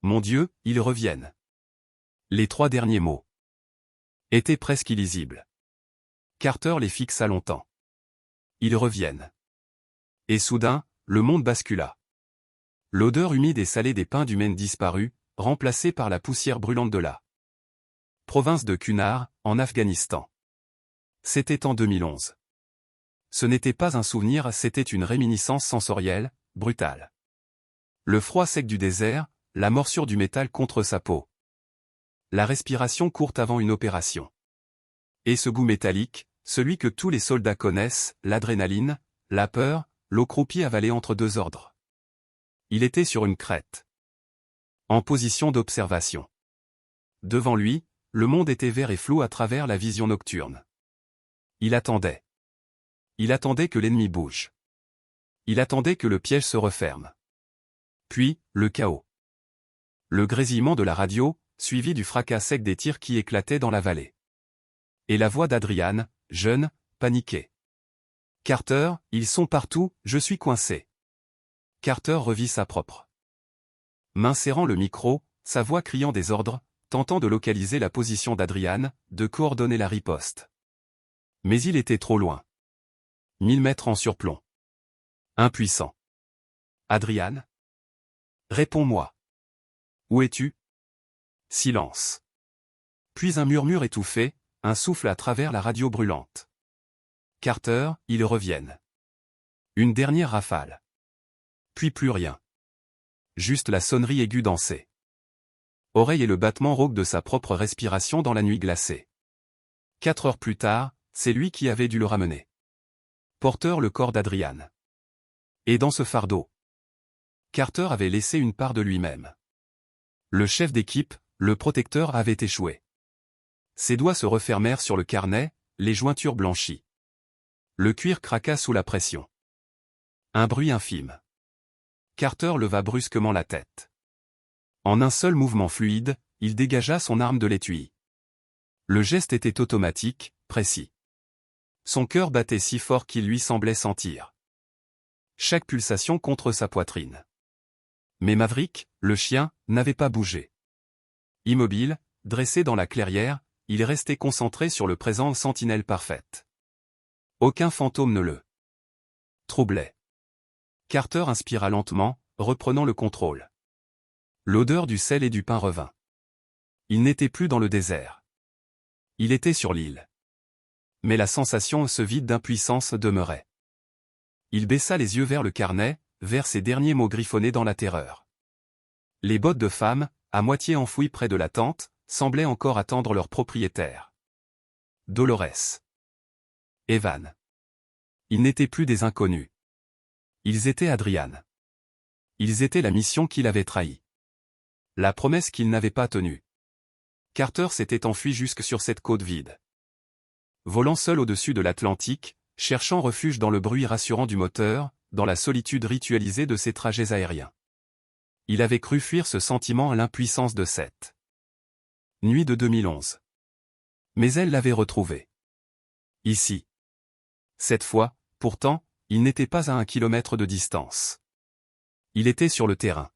Mon Dieu, ils reviennent. Les 3 derniers mots étaient presque illisibles. Carter les fixa longtemps. Ils reviennent. Et soudain, le monde bascula. L'odeur humide et salée des pins du Maine disparut, remplacée par la poussière brûlante de la province de Kunar, en Afghanistan. C'était en 2011. Ce n'était pas un souvenir, c'était une réminiscence sensorielle, brutale. Le froid sec du désert, la morsure du métal contre sa peau. La respiration courte avant une opération. Et ce goût métallique, celui que tous les soldats connaissent, l'adrénaline, la peur, l'eau croupie avalée entre 2 ordres. Il était sur une crête. En position d'observation. Devant lui, le monde était vert et flou à travers la vision nocturne. Il attendait. Il attendait que l'ennemi bouge. Il attendait que le piège se referme. Puis, le chaos. Le grésillement de la radio, suivi du fracas sec des tirs qui éclataient dans la vallée. Et la voix d'Adrian, jeune, paniquée. Carter, ils sont partout, je suis coincé. Carter revit sa propre main serrant le micro, sa voix criant des ordres, tentant de localiser la position d'Adrian, de coordonner la riposte. Mais il était trop loin. 1000 mètres en surplomb. Impuissant. Adrian? Réponds-moi. Où es-tu? Silence. Puis un murmure étouffé, un souffle à travers la radio brûlante. Carter, ils reviennent. Une dernière rafale. Puis plus rien. Juste la sonnerie aiguë dansée. Oreille et le battement rauque de sa propre respiration dans la nuit glacée. 4 heures plus tard, c'est lui qui avait dû le ramener. Porteur le corps d'Adrian. Et dans ce fardeau, Carter avait laissé une part de lui-même. Le chef d'équipe, le protecteur avait échoué. Ses doigts se refermèrent sur le carnet, les jointures blanchies. Le cuir craqua sous la pression. Un bruit infime. Carter leva brusquement la tête. En un seul mouvement fluide, il dégagea son arme de l'étui. Le geste était automatique, précis. Son cœur battait si fort qu'il lui semblait sentir chaque pulsation contre sa poitrine. Mais Maverick, le chien, n'avait pas bougé. Immobile, dressé dans la clairière, il restait concentré sur le présent, sentinelle parfaite. Aucun fantôme ne le troublait. Carter inspira lentement, reprenant le contrôle. L'odeur du sel et du pain revint. Il n'était plus dans le désert. Il était sur l'île. Mais la sensation ce vide d'impuissance demeurait. Il baissa les yeux vers le carnet, vers ces derniers mots griffonnés dans la terreur. Les bottes de femme, à moitié enfouies près de la tente, semblaient encore attendre leur propriétaire. Dolores. Evan. Ils n'étaient plus des inconnus. Ils étaient Adrian. Ils étaient la mission qu'il avait trahie. La promesse qu'il n'avait pas tenue. Carter s'était enfui jusque sur cette côte vide. Volant seul au-dessus de l'Atlantique, cherchant refuge dans le bruit rassurant du moteur, dans la solitude ritualisée de ses trajets aériens. Il avait cru fuir ce sentiment à l'impuissance de cette nuit de 2011. Mais elle l'avait retrouvé. Ici. Cette fois, pourtant, il n'était pas à 1 kilomètre de distance. Il était sur le terrain.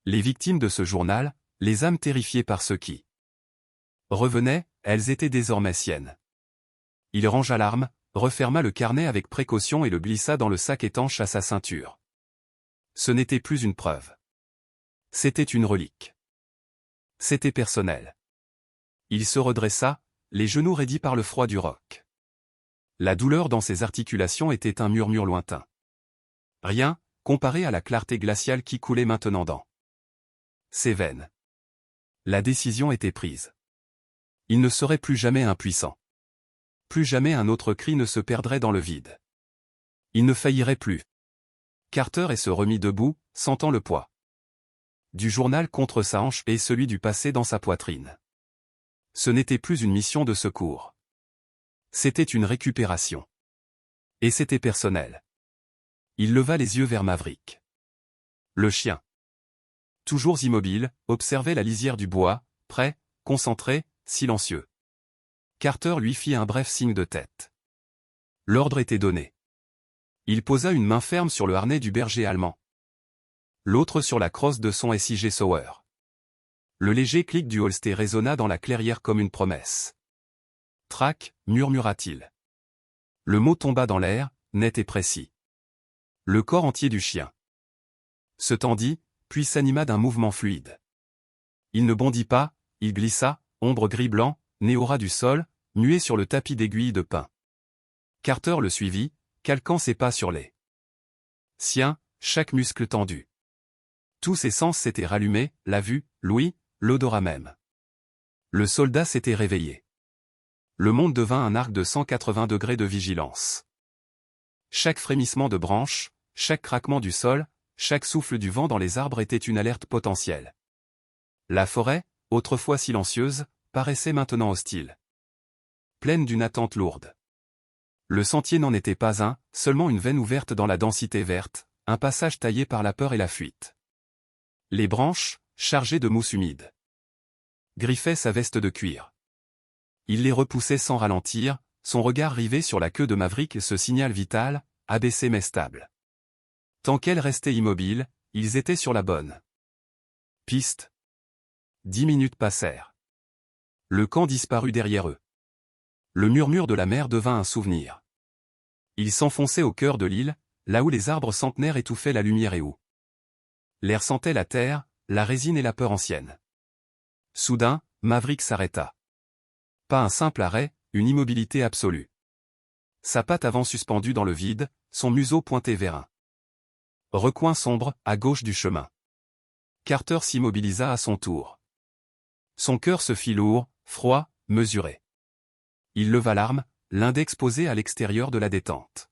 Les victimes de ce journal, les âmes terrifiées par ceux qui revenaient, elles étaient désormais siennes. Il rangea l'arme, referma le carnet avec précaution et le glissa dans le sac étanche à sa ceinture. Ce n'était plus une preuve. C'était une relique. C'était personnel. Il se redressa, les genoux raidis par le froid du roc. La douleur dans ses articulations était un murmure lointain. Rien, comparé à la clarté glaciale qui coulait maintenant dans ses veines. La décision était prise. Il ne serait plus jamais impuissant. Plus jamais un autre cri ne se perdrait dans le vide. Il ne faillirait plus. Carter se remit debout, sentant le poids du journal contre sa hanche et celui du passé dans sa poitrine. Ce n'était plus une mission de secours. C'était une récupération. Et c'était personnel. Il leva les yeux vers Maverick. Le chien, toujours immobile, observait la lisière du bois, prêt, concentré, silencieux. Carter lui fit un bref signe de tête. L'ordre était donné. Il posa une main ferme sur le harnais du berger allemand. L'autre sur la crosse de son SIG Sauer. Le léger clic du holster résonna dans la clairière comme une promesse. Trac, murmura-t-il. Le mot tomba dans l'air, net et précis. Le corps entier du chien se tendit, puis s'anima d'un mouvement fluide. Il ne bondit pas, il glissa, ombre gris-blanc, né au ras du sol, muet sur le tapis d'aiguilles de pin. Carter le suivit, calquant ses pas sur les siens, chaque muscle tendu. Tous ses sens s'étaient rallumés, la vue, l'ouïe, l'odorat même. Le soldat s'était réveillé. Le monde devint un arc de 180 degrés de vigilance. Chaque frémissement de branches, chaque craquement du sol, chaque souffle du vent dans les arbres était une alerte potentielle. La forêt, autrefois silencieuse, paraissait maintenant hostile. Pleine d'une attente lourde. Le sentier n'en était pas un, seulement une veine ouverte dans la densité verte, un passage taillé par la peur et la fuite. Les branches, chargées de mousse humide, griffaient sa veste de cuir. Il les repoussait sans ralentir, son regard rivé sur la queue de Maverick, ce signal vital, abaissé mais stable. Tant qu'elle restait immobile, ils étaient sur la bonne piste. 10 minutes passèrent. Le camp disparut derrière eux. Le murmure de la mer devint un souvenir. Ils s'enfonçaient au cœur de l'île, là où les arbres centenaires étouffaient la lumière et où l'air sentait la terre, la résine et la peur ancienne. Soudain, Maverick s'arrêta. Pas un simple arrêt, une immobilité absolue. Sa patte avant suspendue dans le vide, son museau pointé vers un recoin sombre, à gauche du chemin. Carter s'immobilisa à son tour. Son cœur se fit lourd, froid, mesuré. Il leva l'arme, l'index posé à l'extérieur de la détente.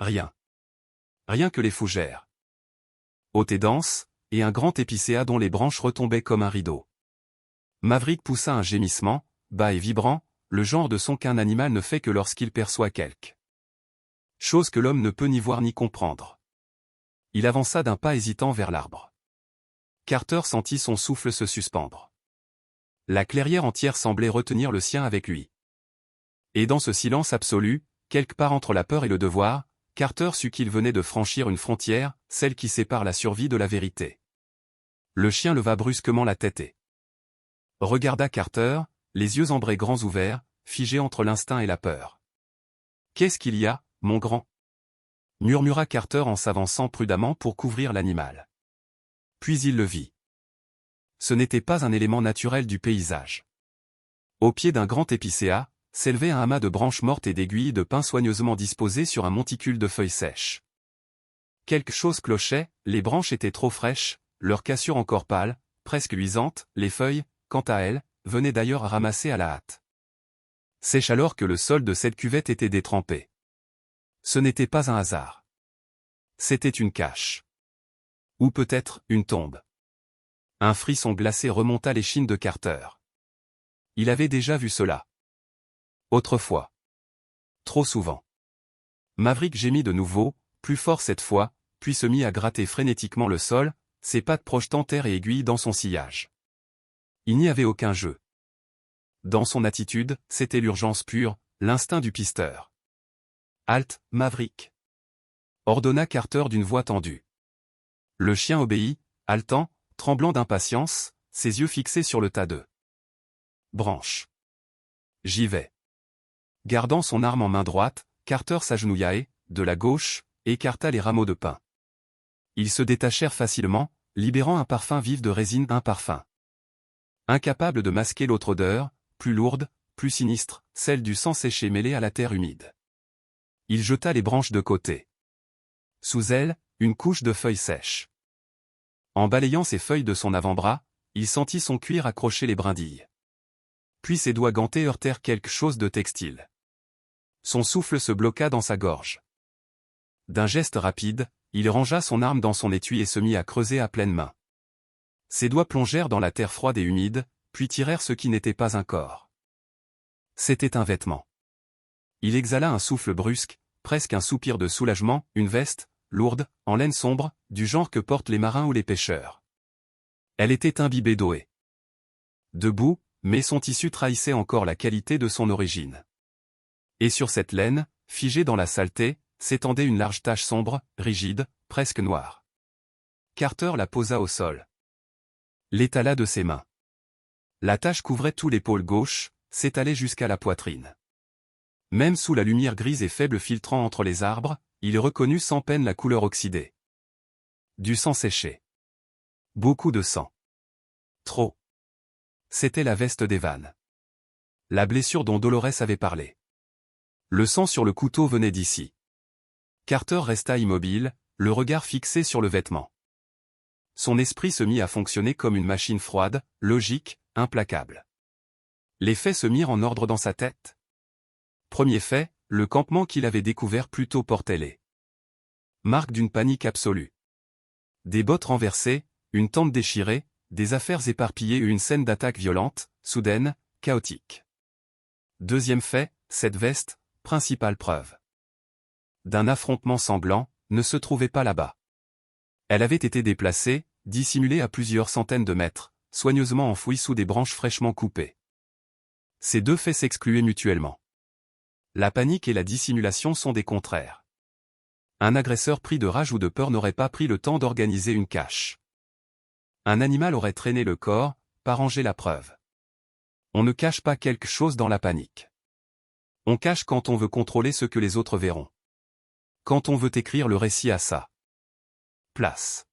Rien. Rien que les fougères. Haute et dense, et un grand épicéa dont les branches retombaient comme un rideau. Maverick poussa un gémissement, bas et vibrant, le genre de son qu'un animal ne fait que lorsqu'il perçoit quelque chose que l'homme ne peut ni voir ni comprendre. Il avança d'un pas hésitant vers l'arbre. Carter sentit son souffle se suspendre. La clairière entière semblait retenir le sien avec lui. Et dans ce silence absolu, quelque part entre la peur et le devoir, Carter sut qu'il venait de franchir une frontière, celle qui sépare la survie de la vérité. Le chien leva brusquement la tête et regarda Carter, les yeux ambrés grands ouverts, figés entre l'instinct et la peur. « Qu'est-ce qu'il y a, mon grand ?» murmura Carter en s'avançant prudemment pour couvrir l'animal. Puis il le vit. Ce n'était pas un élément naturel du paysage. Au pied d'un grand épicéa, s'élevait un amas de branches mortes et d'aiguilles de pin soigneusement disposées sur un monticule de feuilles sèches. Quelque chose clochait, les branches étaient trop fraîches, leur cassure encore pâle, presque luisante, les feuilles, quant à elles, venaient d'ailleurs à ramasser à la hâte. Sèche alors que le sol de cette cuvette était détrempé. Ce n'était pas un hasard. C'était une cache. Ou peut-être une tombe. Un frisson glacé remonta l'échine de Carter. Il avait déjà vu cela. Autrefois. Trop souvent. Maverick gémit de nouveau, plus fort cette fois, puis se mit à gratter frénétiquement le sol, ses pattes projetant terre et aiguille dans son sillage. Il n'y avait aucun jeu. Dans son attitude, c'était l'urgence pure, l'instinct du pisteur. « Halte, Maverick !» ordonna Carter d'une voix tendue. Le chien obéit, haletant, tremblant d'impatience, ses yeux fixés sur le tas de branches. « J'y vais. » Gardant son arme en main droite, Carter s'agenouilla et, de la gauche, écarta les rameaux de pin. Ils se détachèrent facilement, libérant un parfum vif de résine, un parfum incapable de masquer l'autre odeur, plus lourde, plus sinistre, celle du sang séché mêlé à la terre humide. Il jeta les branches de côté. Sous elles, une couche de feuilles sèches. En balayant ces feuilles de son avant-bras, il sentit son cuir accrocher les brindilles. Puis ses doigts gantés heurtèrent quelque chose de textile. Son souffle se bloqua dans sa gorge. D'un geste rapide, il rangea son arme dans son étui et se mit à creuser à pleine main. Ses doigts plongèrent dans la terre froide et humide, puis tirèrent ce qui n'était pas un corps. C'était un vêtement. Il exhala un souffle brusque, presque un soupir de soulagement, une veste, lourde, en laine sombre, du genre que portent les marins ou les pêcheurs. Elle était imbibée d'eau et debout, mais son tissu trahissait encore la qualité de son origine. Et sur cette laine, figée dans la saleté, s'étendait une large tache sombre, rigide, presque noire. Carter la posa au sol. L'étala de ses mains. La tache couvrait tout l'épaule gauche, s'étalait jusqu'à la poitrine. Même sous la lumière grise et faible filtrant entre les arbres, il reconnut sans peine la couleur oxydée. Du sang séché. Beaucoup de sang. Trop. C'était la veste d'Evan. La blessure dont Dolores avait parlé. Le sang sur le couteau venait d'ici. Carter resta immobile, le regard fixé sur le vêtement. Son esprit se mit à fonctionner comme une machine froide, logique, implacable. Les faits se mirent en ordre dans sa tête. Premier fait, le campement qu'il avait découvert plus tôt portait les marques d'une panique absolue. Des bottes renversées, une tente déchirée, des affaires éparpillées et une scène d'attaque violente, soudaine, chaotique. Deuxième fait, cette veste, principale preuve d'un affrontement sanglant, ne se trouvait pas là-bas. Elle avait été déplacée, dissimulée à plusieurs centaines de mètres, soigneusement enfouie sous des branches fraîchement coupées. Ces deux faits s'excluaient mutuellement. La panique et la dissimulation sont des contraires. Un agresseur pris de rage ou de peur n'aurait pas pris le temps d'organiser une cache. Un animal aurait traîné le corps, pas rangé la preuve. On ne cache pas quelque chose dans la panique. On cache quand on veut contrôler ce que les autres verront. Quand on veut écrire le récit à sa place.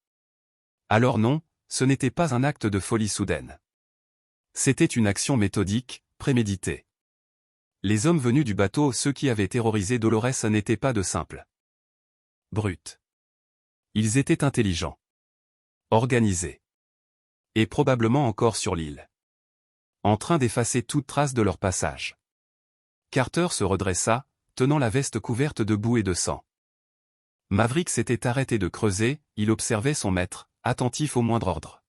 Alors non, ce n'était pas un acte de folie soudaine. C'était une action méthodique, préméditée. Les hommes venus du bateau, ceux qui avaient terrorisé Dolores, n'étaient pas de simples brutes. Ils étaient intelligents, organisés, et probablement encore sur l'île, en train d'effacer toute trace de leur passage. Carter se redressa, tenant la veste couverte de boue et de sang. Maverick s'était arrêté de creuser, il observait son maître, attentif au moindre ordre.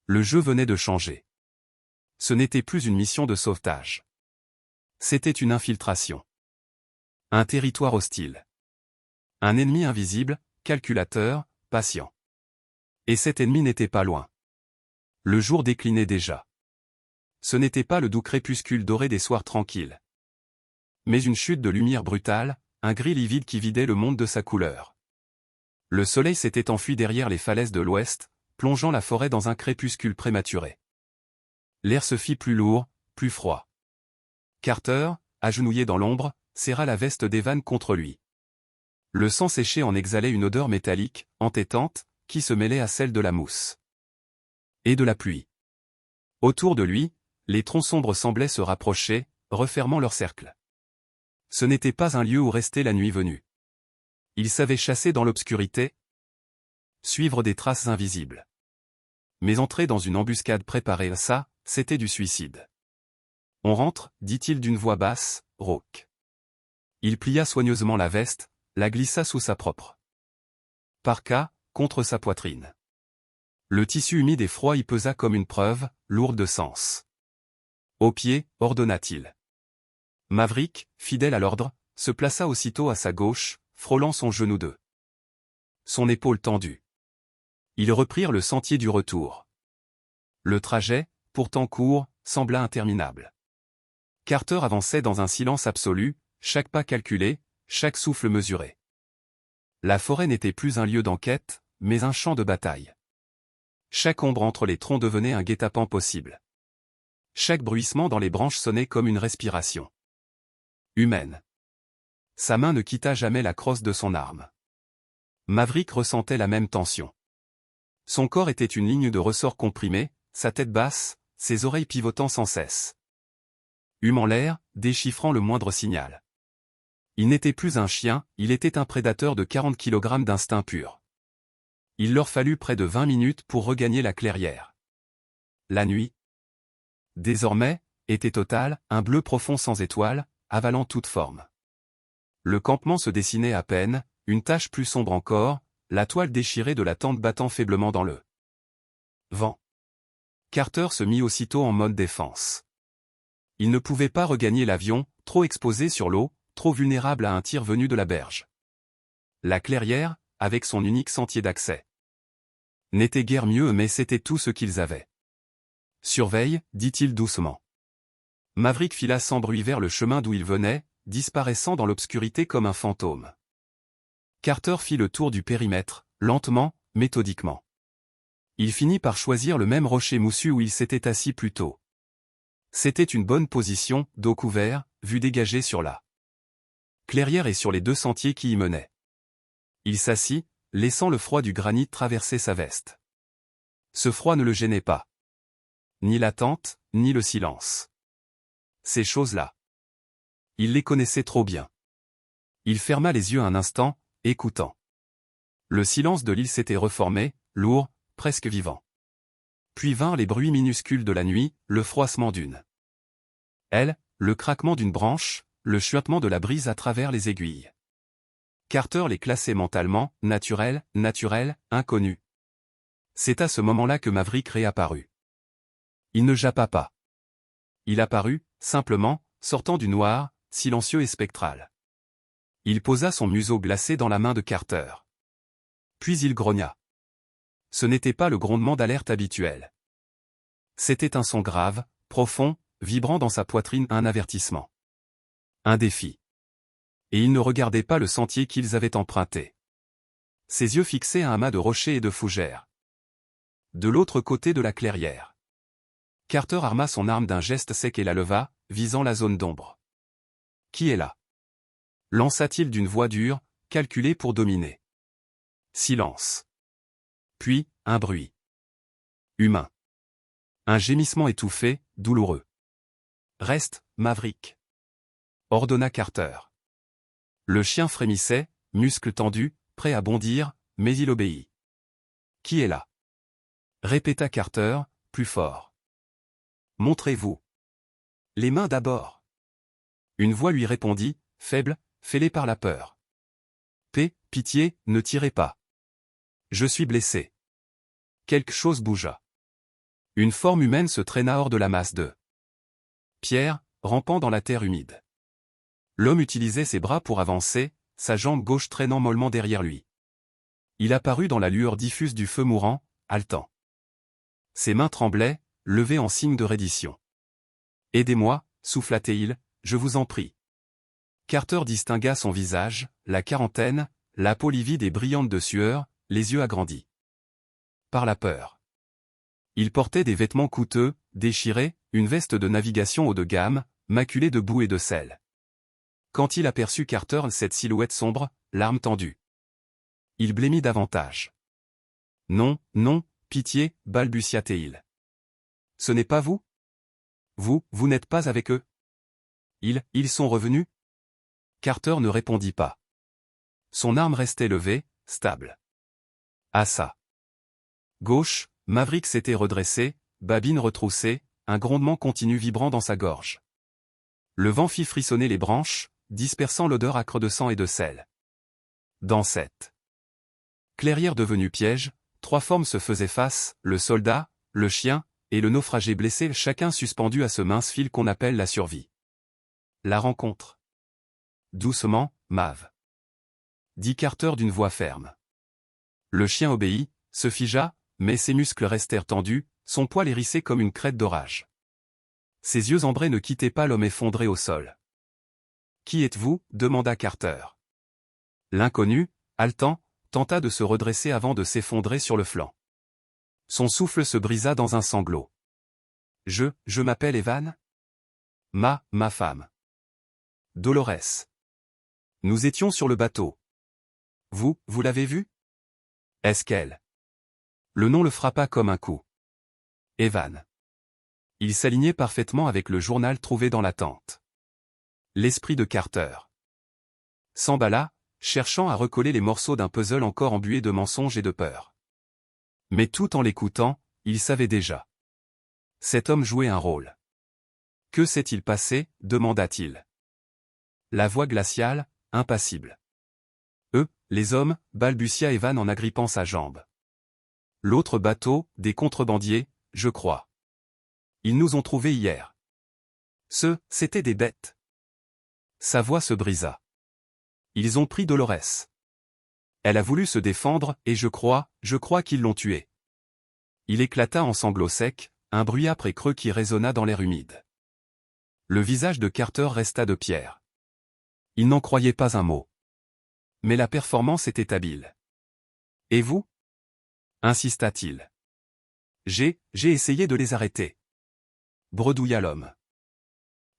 Le jeu venait de changer. Ce n'était plus une mission de sauvetage. C'était une infiltration. Un territoire hostile. Un ennemi invisible, calculateur, patient. Et cet ennemi n'était pas loin. Le jour déclinait déjà. Ce n'était pas le doux crépuscule doré des soirs tranquilles. Mais une chute de lumière brutale, un gris livide qui vidait le monde de sa couleur. Le soleil s'était enfui derrière les falaises de l'ouest, plongeant la forêt dans un crépuscule prématuré. L'air se fit plus lourd, plus froid. Carter, agenouillé dans l'ombre, serra la veste d'Evan contre lui. Le sang séché en exhalait une odeur métallique, entêtante, qui se mêlait à celle de la mousse. Et de la pluie. Autour de lui, les troncs sombres semblaient se rapprocher, refermant leur cercle. Ce n'était pas un lieu où rester la nuit venue. Il savait chasser dans l'obscurité, suivre des traces invisibles. mais entrer dans une embuscade préparée, ça, c'était du suicide. On rentre, dit-il d'une voix basse, rauque. Il plia soigneusement la veste, la glissa sous sa propre parka, contre sa poitrine. Le tissu humide et froid y pesa comme une preuve, lourde de sens. Au pied, ordonna-t-il. Maverick, fidèle à l'ordre, se plaça aussitôt à sa gauche, frôlant son genou de son épaule tendue. Ils reprirent le sentier du retour. Le trajet, pourtant court, sembla interminable. Carter avançait dans un silence absolu, chaque pas calculé, chaque souffle mesuré. La forêt n'était plus un lieu d'enquête, mais un champ de bataille. Chaque ombre entre les troncs devenait un guet-apens possible. Chaque bruissement dans les branches sonnait comme une respiration humaine. Sa main ne quitta jamais la crosse de son arme. Maverick ressentait la même tension. Son corps était une ligne de ressort comprimée, sa tête basse, ses oreilles pivotant sans cesse. Humant l'air, déchiffrant le moindre signal. Il n'était plus un chien, il était un prédateur de 40 kg d'instinct pur. Il leur fallut près de 20 minutes pour regagner la clairière. La nuit, désormais, était totale, un bleu profond sans étoiles, avalant toute forme. Le campement se dessinait à peine, une tache plus sombre encore, la toile déchirée de la tente battant faiblement dans le vent. Carter se mit aussitôt en mode défense. Il ne pouvait pas regagner l'avion, trop exposé sur l'eau, trop vulnérable à un tir venu de la berge. La clairière, avec son unique sentier d'accès, n'était guère mieux, mais c'était tout ce qu'ils avaient. Surveille, dit-il doucement. Maverick fila sans bruit vers le chemin d'où il venait, disparaissant dans l'obscurité comme un fantôme. Carter fit le tour du périmètre, lentement, méthodiquement. Il finit par choisir le même rocher moussu où il s'était assis plus tôt. C'était une bonne position, dos couvert, vue dégagée sur la clairière et sur les deux sentiers qui y menaient. Il s'assit, laissant le froid du granit traverser sa veste. Ce froid ne le gênait pas. Ni l'attente, ni le silence. Ces choses-là. Il les connaissait trop bien. Il ferma les yeux un instant, écoutant. Le silence de l'île s'était reformé, lourd, presque vivant. Puis vinrent les bruits minuscules de la nuit, le froissement d'une aile, le craquement d'une branche, le chuintement de la brise à travers les aiguilles. Carter les classait mentalement, naturels, inconnus. C'est à ce moment-là que Maverick réapparut. Il ne jappa pas. Il apparut, simplement, sortant du noir, silencieux et spectral. Il posa son museau glacé dans la main de Carter. Puis il grogna. Ce n'était pas le grondement d'alerte habituel. C'était un son grave, profond, vibrant dans sa poitrine, un avertissement. Un défi. Et il ne regardait pas le sentier qu'ils avaient emprunté. Ses yeux fixaient à un amas de rochers et de fougères. De l'autre côté de la clairière. Carter arma son arme d'un geste sec et la leva, visant la zone d'ombre. « Qui est là » lança-t-il d'une voix dure, calculée pour dominer. Silence. Puis, un bruit. Humain. Un gémissement étouffé, douloureux. « Reste, Maverick » ordonna Carter. Le chien frémissait, muscles tendus, prêt à bondir, mais il obéit. « Qui est là » répéta Carter, plus fort. « Montrez-vous. » « Les mains d'abord. » Une voix lui répondit, faible, fêlée par la peur. « Pitié, ne tirez pas. Je suis blessé. » Quelque chose bougea. Une forme humaine se traîna hors de la masse de pierre, rampant dans la terre humide. L'homme utilisait ses bras pour avancer, sa jambe gauche traînant mollement derrière lui. Il apparut dans la lueur diffuse du feu mourant, haletant. Ses mains tremblaient, levées en signe de reddition. « Aidez-moi, souffla-t-il, je vous en prie. » Carter distingua son visage, la quarantaine, la peau livide et brillante de sueur, les yeux agrandis par la peur. Il portait des vêtements coûteux, déchirés, une veste de navigation haut de gamme, maculée de boue et de sel. Quand il aperçut Carter, cette silhouette sombre, l'arme tendue, il blêmit davantage. « Non, non, pitié, balbutia-t-il. Ce n'est pas vous ? Vous n'êtes pas avec eux ? Ils sont revenus ? » Carter ne répondit pas. Son arme restait levée, stable. À sa gauche, Maverick s'était redressé, babine retroussée, un grondement continu vibrant dans sa gorge. Le vent fit frissonner les branches, dispersant l'odeur âcre de sang et de sel. Dans cette clairière devenue piège, 3 formes se faisaient face, le soldat, le chien, et le naufragé blessé, chacun suspendu à ce mince fil qu'on appelle la survie. La rencontre. Doucement, Mav, dit Carter d'une voix ferme. Le chien obéit, se figea, mais ses muscles restèrent tendus, son poil hérissé comme une crête d'orage. Ses yeux ambrés ne quittaient pas l'homme effondré au sol. « Qui êtes-vous » demanda Carter. L'inconnu, haletant, tenta de se redresser avant de s'effondrer sur le flanc. Son souffle se brisa dans un sanglot. « Je m'appelle Evan. Ma femme. Dolores. Nous étions sur le bateau. Vous l'avez vue? Est-ce qu'elle? » Le nom le frappa comme un coup. Evan. Il s'alignait parfaitement avec le journal trouvé dans la tente. L'esprit de Carter s'emballa, cherchant à recoller les morceaux d'un puzzle encore embué de mensonges et de peur. Mais tout en l'écoutant, il savait déjà. Cet homme jouait un rôle. « Que s'est-il passé » demanda-t-il. La voix glaciale, impassible. « Les hommes » balbutia Evan en agrippant sa jambe. « L'autre bateau, des contrebandiers, je crois. Ils nous ont trouvés hier. C'étaient des bêtes. » Sa voix se brisa. « Ils ont pris Dolores. Elle a voulu se défendre, et je crois qu'ils l'ont tuée. » Il éclata en sanglots secs, un bruit âpre et creux qui résonna dans l'air humide. Le visage de Carter resta de pierre. Il n'en croyait pas un mot. Mais la performance était habile. « Et vous » insista-t-il. « J'ai essayé de les arrêter. » Bredouilla l'homme.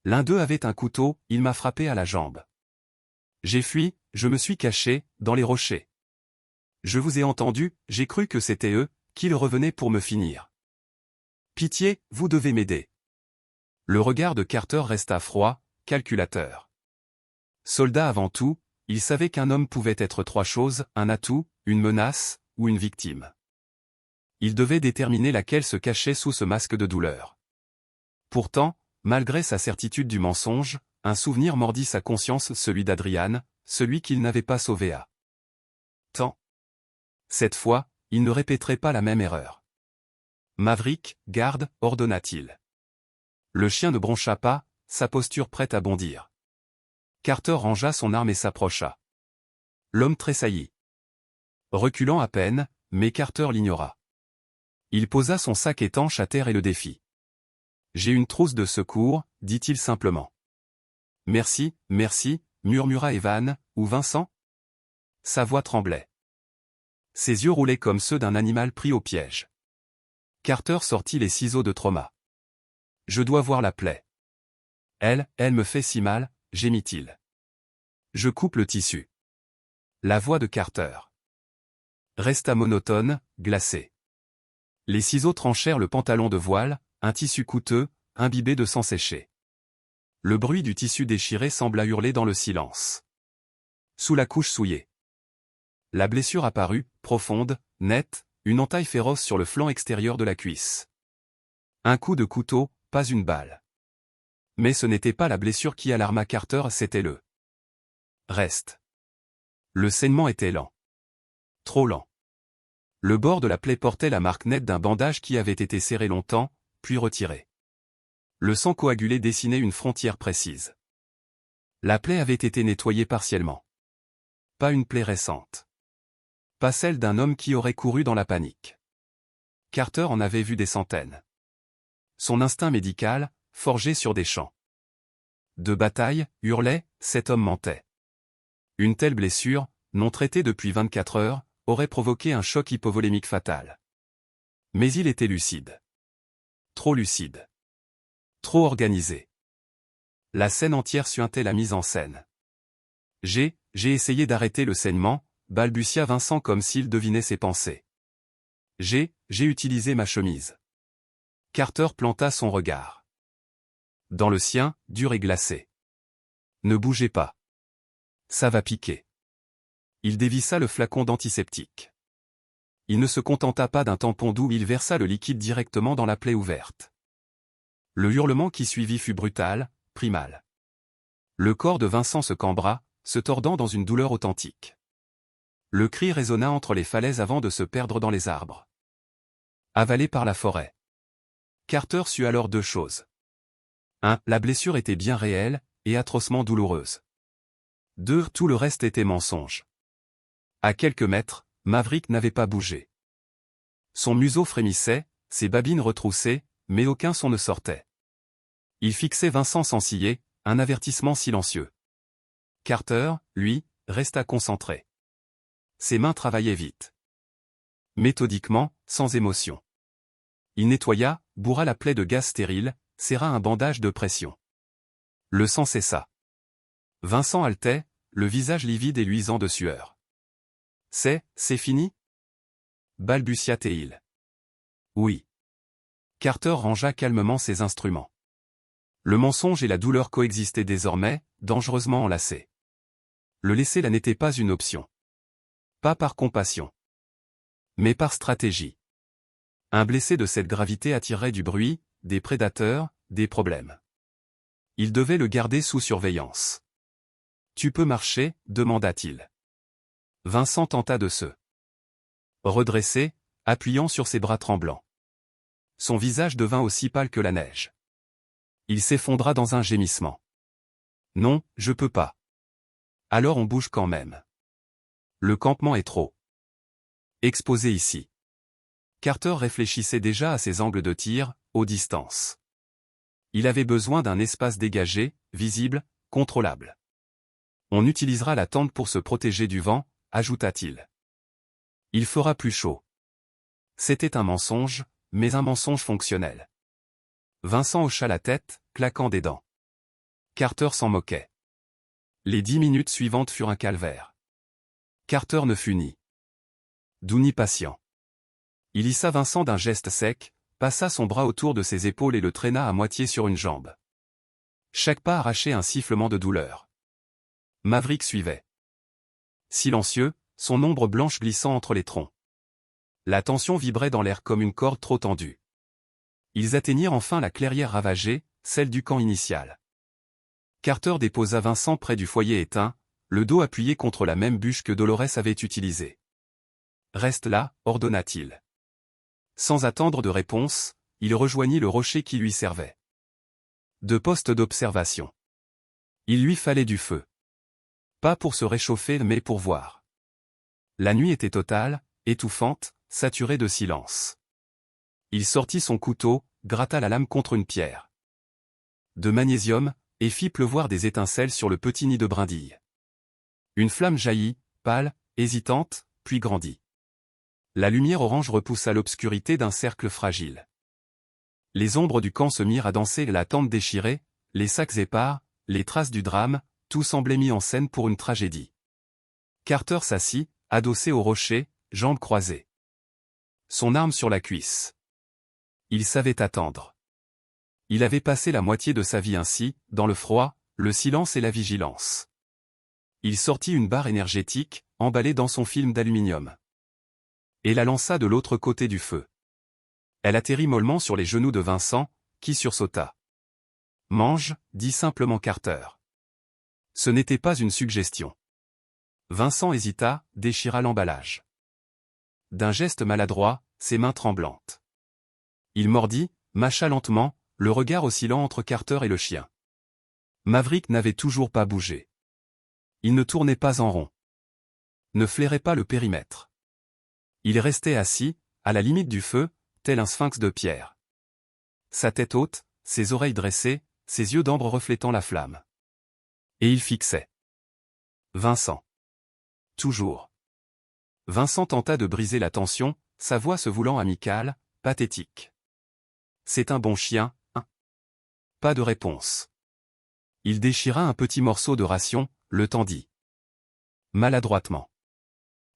L'un d'eux avait un couteau, il m'a frappé à la jambe. J'ai fui, je me suis caché, dans les rochers. Je vous ai entendu, j'ai cru que c'était eux, qu'ils revenaient pour me finir. Pitié, vous devez m'aider. Le regard de Carter resta froid, calculateur. Soldat avant tout, il savait qu'un homme pouvait être 3 choses, un atout, une menace, ou une victime. Il devait déterminer laquelle se cachait sous ce masque de douleur. Pourtant, malgré sa certitude du mensonge, un souvenir mordit sa conscience, celui d'Adrian, celui qu'il n'avait pas sauvé à temps. Cette fois, il ne répéterait pas la même erreur. Maverick, garde, ordonna-t-il. Le chien ne broncha pas, sa posture prête à bondir. Carter rangea son arme et s'approcha. L'homme tressaillit. Reculant à peine, mais Carter l'ignora. Il posa son sac étanche à terre et le défit. « J'ai une trousse de secours » dit-il simplement. « Merci, murmura Evan, ou Vincent ?» Sa voix tremblait. Ses yeux roulaient comme ceux d'un animal pris au piège. Carter sortit les ciseaux de trauma. « Je dois voir la plaie. Elle me fait si mal » gémit-il. « Je coupe le tissu. » La voix de Carter resta monotone, glacée. Les ciseaux tranchèrent le pantalon de voile, un tissu coûteux, imbibé de sang séché. Le bruit du tissu déchiré sembla hurler dans le silence. Sous la couche souillée. La blessure apparut, profonde, nette, une entaille féroce sur le flanc extérieur de la cuisse. Un coup de couteau, pas une balle. Mais ce n'était pas la blessure qui alarma Carter, c'était le reste. Le saignement était lent. Trop lent. Le bord de la plaie portait la marque nette d'un bandage qui avait été serré longtemps, puis retiré. Le sang coagulé dessinait une frontière précise. La plaie avait été nettoyée partiellement. Pas une plaie récente. Pas celle d'un homme qui aurait couru dans la panique. Carter en avait vu des centaines. Son instinct médical, forgé sur des champs de bataille, hurlait, cet homme mentait. Une telle blessure, non traitée depuis 24 heures, aurait provoqué un choc hypovolémique fatal. Mais il était lucide. Trop lucide. Trop organisé. La scène entière suintait la mise en scène. J'ai essayé d'arrêter le saignement, balbutia Vincent comme s'il devinait ses pensées. J'ai utilisé ma chemise. Carter planta son regard dans le sien, dur et glacé. Ne bougez pas. Ça va piquer. Il dévissa le flacon d'antiseptique. Il ne se contenta pas d'un tampon d'où il versa le liquide directement dans la plaie ouverte. Le hurlement qui suivit fut brutal, primal. Le corps de Vincent se cambra, se tordant dans une douleur authentique. Le cri résonna entre les falaises avant de se perdre dans les arbres. Avalé par la forêt. Carter sut alors deux choses. 1. La blessure était bien réelle, et atrocement douloureuse. 2. Tout le reste était mensonge. À quelques mètres, Maverick n'avait pas bougé. Son museau frémissait, ses babines retroussaient, mais aucun son ne sortait. Il fixait Vincent sans ciller, un avertissement silencieux. Carter, lui, resta concentré. Ses mains travaillaient vite. Méthodiquement, sans émotion. Il nettoya, bourra la plaie de gaz stérile, serra un bandage de pression. Le sang cessa. Vincent haletait, le visage livide et luisant de sueur. C'est fini? Balbutia-t-il. Oui. Carter rangea calmement ses instruments. Le mensonge et la douleur coexistaient désormais, dangereusement enlacés. Le laisser là n'était pas une option. Pas par compassion. Mais par stratégie. Un blessé de cette gravité attirerait du bruit, des prédateurs, des problèmes. Il devait le garder sous surveillance. Tu peux marcher, demanda-t-il. Vincent tenta de se redresser, appuyant sur ses bras tremblants. Son visage devint aussi pâle que la neige. Il s'effondra dans un gémissement. Non, je peux pas. Alors on bouge quand même. Le campement est trop exposé ici. Carter réfléchissait déjà à ses angles de tir, aux distances. Il avait besoin d'un espace dégagé, visible, contrôlable. On utilisera la tente pour se protéger du vent, ajouta-t-il. Il fera plus chaud. C'était un mensonge, mais un mensonge fonctionnel. Vincent hocha la tête, claquant des dents. Carter s'en moquait. Les 10 minutes suivantes furent un calvaire. Carter ne fut ni doux ni patient. Il hissa Vincent d'un geste sec, passa son bras autour de ses épaules et le traîna à moitié sur une jambe. Chaque pas arrachait un sifflement de douleur. Maverick suivait. Silencieux, son ombre blanche glissant entre les troncs. La tension vibrait dans l'air comme une corde trop tendue. Ils atteignirent enfin la clairière ravagée, celle du camp initial. Carter déposa Vincent près du foyer éteint, le dos appuyé contre la même bûche que Dolores avait utilisée. « Reste là », ordonna-t-il. Sans attendre de réponse, il rejoignit le rocher qui lui servait de poste d'observation. Il lui fallait du feu. Pas pour se réchauffer mais pour voir. La nuit était totale, étouffante, saturée de silence. Il sortit son couteau, gratta la lame contre une pierre de magnésium, et fit pleuvoir des étincelles sur le petit nid de brindilles. Une flamme jaillit, pâle, hésitante, puis grandit. La lumière orange repoussa l'obscurité d'un cercle fragile. Les ombres du camp se mirent à danser, la tente déchirée, les sacs épars, les traces du drame, tout semblait mis en scène pour une tragédie. Carter s'assit, adossé au rocher, jambes croisées. Son arme sur la cuisse. Il savait attendre. Il avait passé la moitié de sa vie ainsi, dans le froid, le silence et la vigilance. Il sortit une barre énergétique, emballée dans son film d'aluminium. Et la lança de l'autre côté du feu. Elle atterrit mollement sur les genoux de Vincent, qui sursauta. « Mange », dit simplement Carter. Ce n'était pas une suggestion. Vincent hésita, déchira l'emballage. D'un geste maladroit, ses mains tremblantes. Il mordit, mâcha lentement, le regard oscillant entre Carter et le chien. Maverick n'avait toujours pas bougé. Il ne tournait pas en rond. Ne flairait pas le périmètre. Il restait assis, à la limite du feu, tel un sphinx de pierre. Sa tête haute, ses oreilles dressées, ses yeux d'ambre reflétant la flamme. Et il fixait Vincent. Toujours. Vincent tenta de briser la tension, sa voix se voulant amicale, pathétique. C'est un bon chien, hein? Pas de réponse. Il déchira un petit morceau de ration, le tendit. Maladroitement.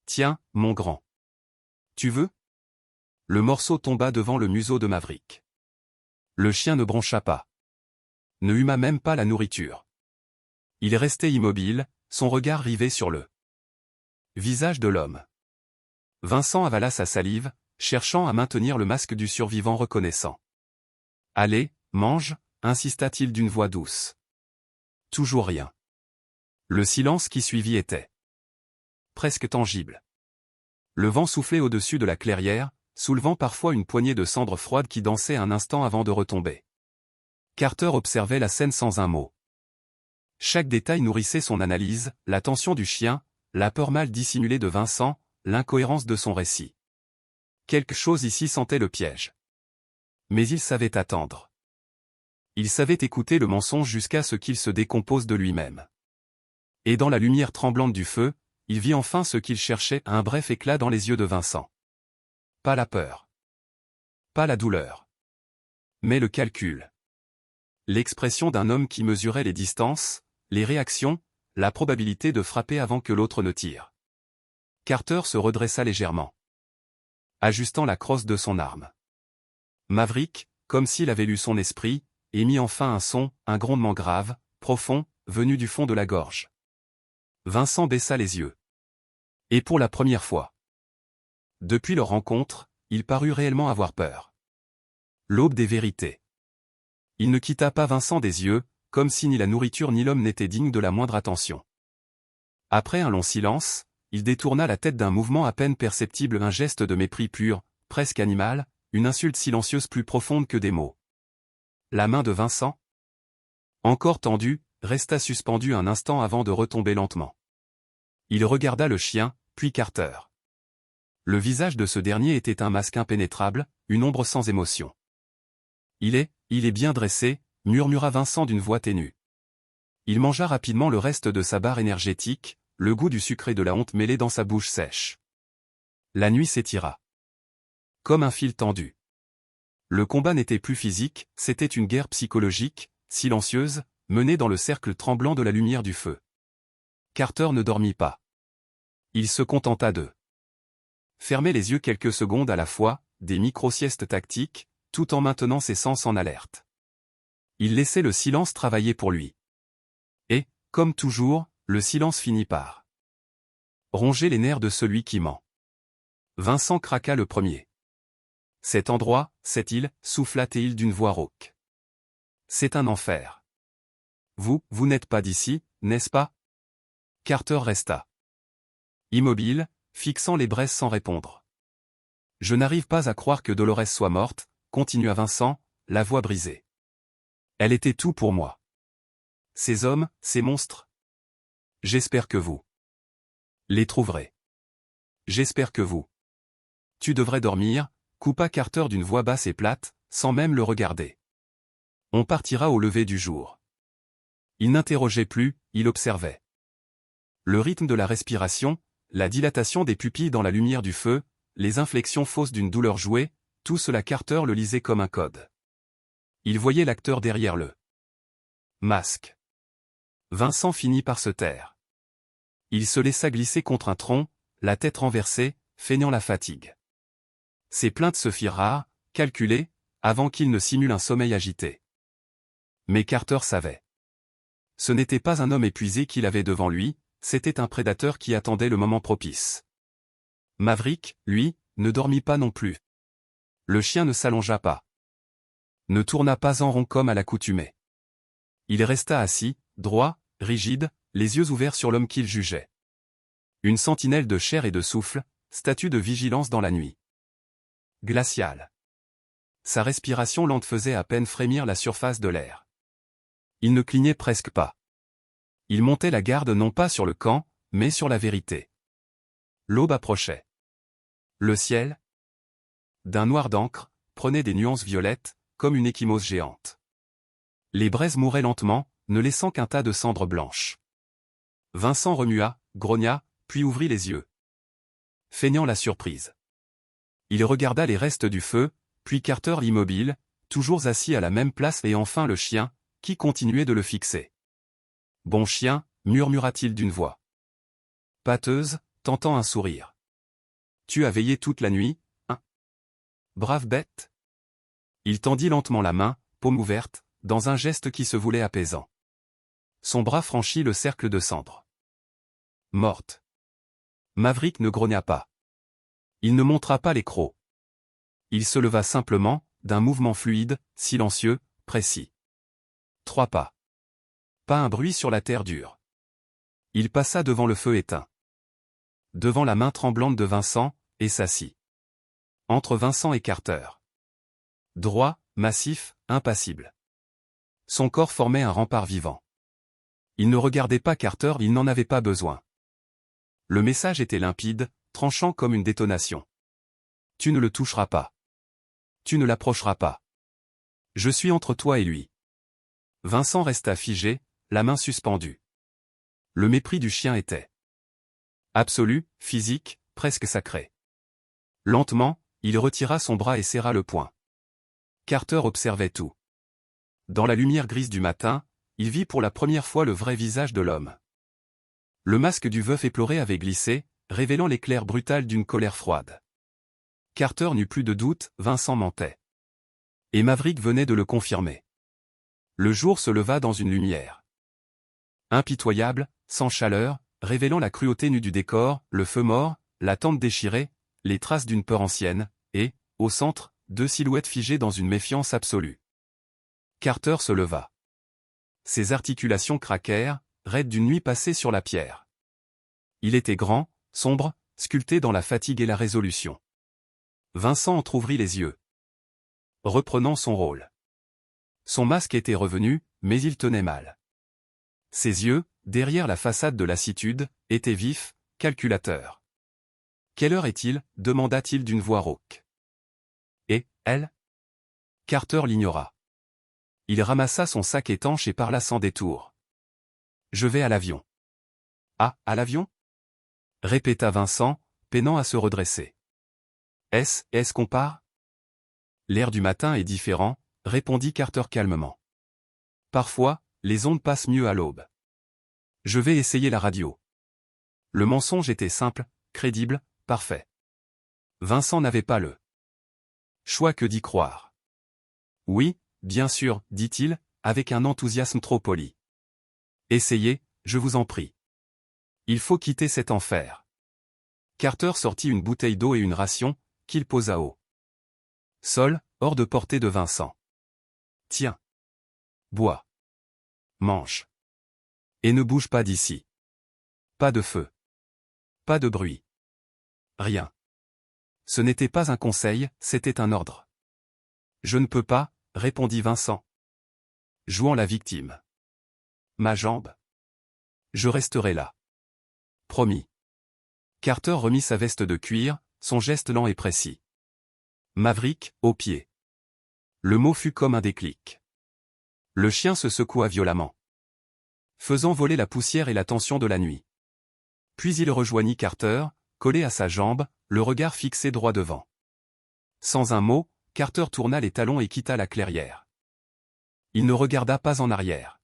Tiens, mon grand. Tu veux? Le morceau tomba devant le museau de Maverick. Le chien ne broncha pas. Ne huma même pas la nourriture. Il restait immobile, son regard rivé sur le visage de l'homme. Vincent avala sa salive, cherchant à maintenir le masque du survivant reconnaissant. « Allez, mange » insista-t-il d'une voix douce. Toujours rien. Le silence qui suivit était presque tangible. Le vent soufflait au-dessus de la clairière, soulevant parfois une poignée de cendres froides qui dansaient un instant avant de retomber. Carter observait la scène sans un mot. Chaque détail nourrissait son analyse, la tension du chien, la peur mal dissimulée de Vincent, l'incohérence de son récit. Quelque chose ici sentait le piège. Mais il savait attendre. Il savait écouter le mensonge jusqu'à ce qu'il se décompose de lui-même. Et dans la lumière tremblante du feu, il vit enfin ce qu'il cherchait, un bref éclat dans les yeux de Vincent. Pas la peur. Pas la douleur. Mais le calcul. L'expression d'un homme qui mesurait les distances, les réactions, la probabilité de frapper avant que l'autre ne tire. Carter se redressa légèrement, ajustant la crosse de son arme. Maverick, comme s'il avait lu son esprit, émit enfin un son, un grondement grave, profond, venu du fond de la gorge. Vincent baissa les yeux. Et pour la première fois. Depuis leur rencontre, il parut réellement avoir peur. L'aube des vérités. Il ne quitta pas Vincent des yeux, comme si ni la nourriture ni l'homme n'étaient dignes de la moindre attention. Après un long silence, il détourna la tête d'un mouvement à peine perceptible, un geste de mépris pur, presque animal, une insulte silencieuse plus profonde que des mots. La main de Vincent, encore tendue, resta suspendue un instant avant de retomber lentement. Il regarda le chien, puis Carter. Le visage de ce dernier était un masque impénétrable, une ombre sans émotion. Il est bien dressé, murmura Vincent d'une voix ténue. Il mangea rapidement le reste de sa barre énergétique, le goût du sucre et de la honte mêlés dans sa bouche sèche. La nuit s'étira. Comme un fil tendu. Le combat n'était plus physique, c'était une guerre psychologique, silencieuse, menée dans le cercle tremblant de la lumière du feu. Carter ne dormit pas. Il se contenta de fermer les yeux quelques secondes à la fois, des micro-siestes tactiques, tout en maintenant ses sens en alerte. Il laissait le silence travailler pour lui. Et, comme toujours, le silence finit par ronger les nerfs de celui qui ment. Vincent craqua le premier. Cet endroit, cette île, souffla-t-il d'une voix rauque. C'est un enfer. Vous n'êtes pas d'ici, n'est-ce pas? Carter resta immobile, fixant les braises sans répondre. Je n'arrive pas à croire que Dolores soit morte, continua Vincent, la voix brisée. Elle était tout pour moi. Ces hommes, ces monstres. J'espère que vous les trouverez. J'espère que vous. Tu devrais dormir, coupa Carter d'une voix basse et plate, sans même le regarder. On partira au lever du jour. Il n'interrogeait plus, il observait. Le rythme de la respiration, la dilatation des pupilles dans la lumière du feu, les inflexions fausses d'une douleur jouée, tout cela Carter le lisait comme un code. Il voyait l'acteur derrière le masque. Vincent finit par se taire. Il se laissa glisser contre un tronc, la tête renversée, feignant la fatigue. Ses plaintes se firent rares, calculées, avant qu'il ne simule un sommeil agité. Mais Carter savait. Ce n'était pas un homme épuisé qu'il avait devant lui, c'était un prédateur qui attendait le moment propice. Maverick, lui, ne dormit pas non plus. Le chien ne s'allongea pas. Ne tourna pas en rond comme à l'accoutumée. Il resta assis, droit, rigide, les yeux ouverts sur l'homme qu'il jugeait. Une sentinelle de chair et de souffle, statue de vigilance dans la nuit. Glaciale. Sa respiration lente faisait à peine frémir la surface de l'air. Il ne clignait presque pas. Il montait la garde non pas sur le camp, mais sur la vérité. L'aube approchait. Le ciel, d'un noir d'encre, prenait des nuances violettes, comme une échymose géante. Les braises mouraient lentement, ne laissant qu'un tas de cendres blanches. Vincent remua, grogna, puis ouvrit les yeux. Feignant la surprise. Il regarda les restes du feu, puis Carter immobile, toujours assis à la même place et enfin le chien, qui continuait de le fixer. Bon chien, murmura-t-il d'une voix pâteuse, tentant un sourire. Tu as veillé toute la nuit, hein? Brave bête. Il tendit lentement la main, paume ouverte, dans un geste qui se voulait apaisant. Son bras franchit le cercle de cendres. Morte. Maverick ne grogna pas. Il ne montra pas les crocs. Il se leva simplement, d'un mouvement fluide, silencieux, précis. 3 pas. Pas un bruit sur la terre dure. Il passa devant le feu éteint. Devant la main tremblante de Vincent, et s'assit. Entre Vincent et Carter. Droit, massif, impassible. Son corps formait un rempart vivant. Il ne regardait pas Carter, il n'en avait pas besoin. Le message était limpide, tranchant comme une détonation. Tu ne le toucheras pas. Tu ne l'approcheras pas. Je suis entre toi et lui. Vincent resta figé, la main suspendue. Le mépris du chien était absolu, physique, presque sacré. Lentement, il retira son bras et serra le poing. Carter observait tout. Dans la lumière grise du matin, il vit pour la première fois le vrai visage de l'homme. Le masque du veuf éploré avait glissé, révélant l'éclair brutal d'une colère froide. Carter n'eut plus de doute, Vincent mentait. Et Maverick venait de le confirmer. Le jour se leva dans une lumière impitoyable, sans chaleur, révélant la cruauté nue du décor, le feu mort, la tente déchirée, les traces d'une peur ancienne, et, au centre, 2 silhouettes figées dans une méfiance absolue. Carter se leva. Ses articulations craquèrent, raides d'une nuit passée sur la pierre. Il était grand, sombre, sculpté dans la fatigue et la résolution. Vincent entr'ouvrit les yeux. Reprenant son rôle. Son masque était revenu, mais il tenait mal. Ses yeux, derrière la façade de lassitude, étaient vifs, calculateurs. « Quelle heure est-il » demanda-t-il d'une voix rauque. « Et, elle » Carter l'ignora. Il ramassa son sac étanche et parla sans détour. « Je vais à l'avion. »« Ah, à l'avion » répéta Vincent, peinant à se redresser. « Est-ce qu'on part » L'air du matin est différent, répondit Carter calmement. Parfois, les ondes passent mieux à l'aube. Je vais essayer la radio. Le mensonge était simple, crédible, parfait. Vincent n'avait pas le choix que d'y croire. Oui, bien sûr, dit-il, avec un enthousiasme trop poli. Essayez, je vous en prie. Il faut quitter cet enfer. Carter sortit une bouteille d'eau et une ration, qu'il posa au sol, hors de portée de Vincent. Tiens. Bois. Mange. Et ne bouge pas d'ici. Pas de feu. Pas de bruit. Rien. Ce n'était pas un conseil, c'était un ordre. Je ne peux pas, répondit Vincent. Jouant la victime. Ma jambe. Je resterai là. Promis. Carter remit sa veste de cuir, son geste lent et précis. Maverick, au pied. Le mot fut comme un déclic. Le chien se secoua violemment, faisant voler la poussière et la tension de la nuit. Puis il rejoignit Carter, collé à sa jambe, le regard fixé droit devant. Sans un mot, Carter tourna les talons et quitta la clairière. Il ne regarda pas en arrière.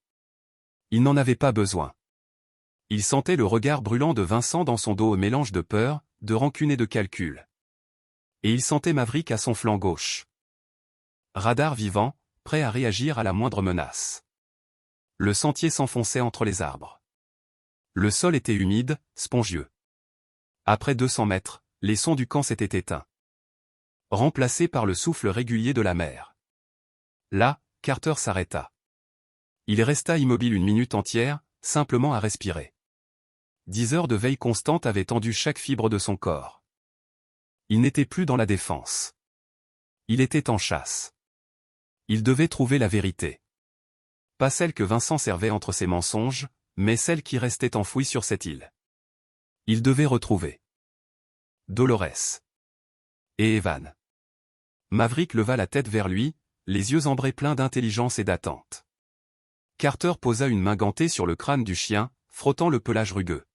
Il n'en avait pas besoin. Il sentait le regard brûlant de Vincent dans son dos au mélange de peur, de rancune et de calcul. Et il sentait Maverick à son flanc gauche. Radar vivant, prêt à réagir à la moindre menace. Le sentier s'enfonçait entre les arbres. Le sol était humide, spongieux. Après 200 mètres, les sons du camp s'étaient éteints, remplacés par le souffle régulier de la mer. Là, Carter s'arrêta. Il resta immobile une minute entière, simplement à respirer. 10 heures de veille constante avaient tendu chaque fibre de son corps. Il n'était plus dans la défense. Il était en chasse. Il devait trouver la vérité. Pas celle que Vincent servait entre ses mensonges, mais celle qui restait enfouie sur cette île. Il devait retrouver Dolores et Evan. Maverick leva la tête vers lui, les yeux ambrés pleins d'intelligence et d'attente. Carter posa une main gantée sur le crâne du chien, frottant le pelage rugueux.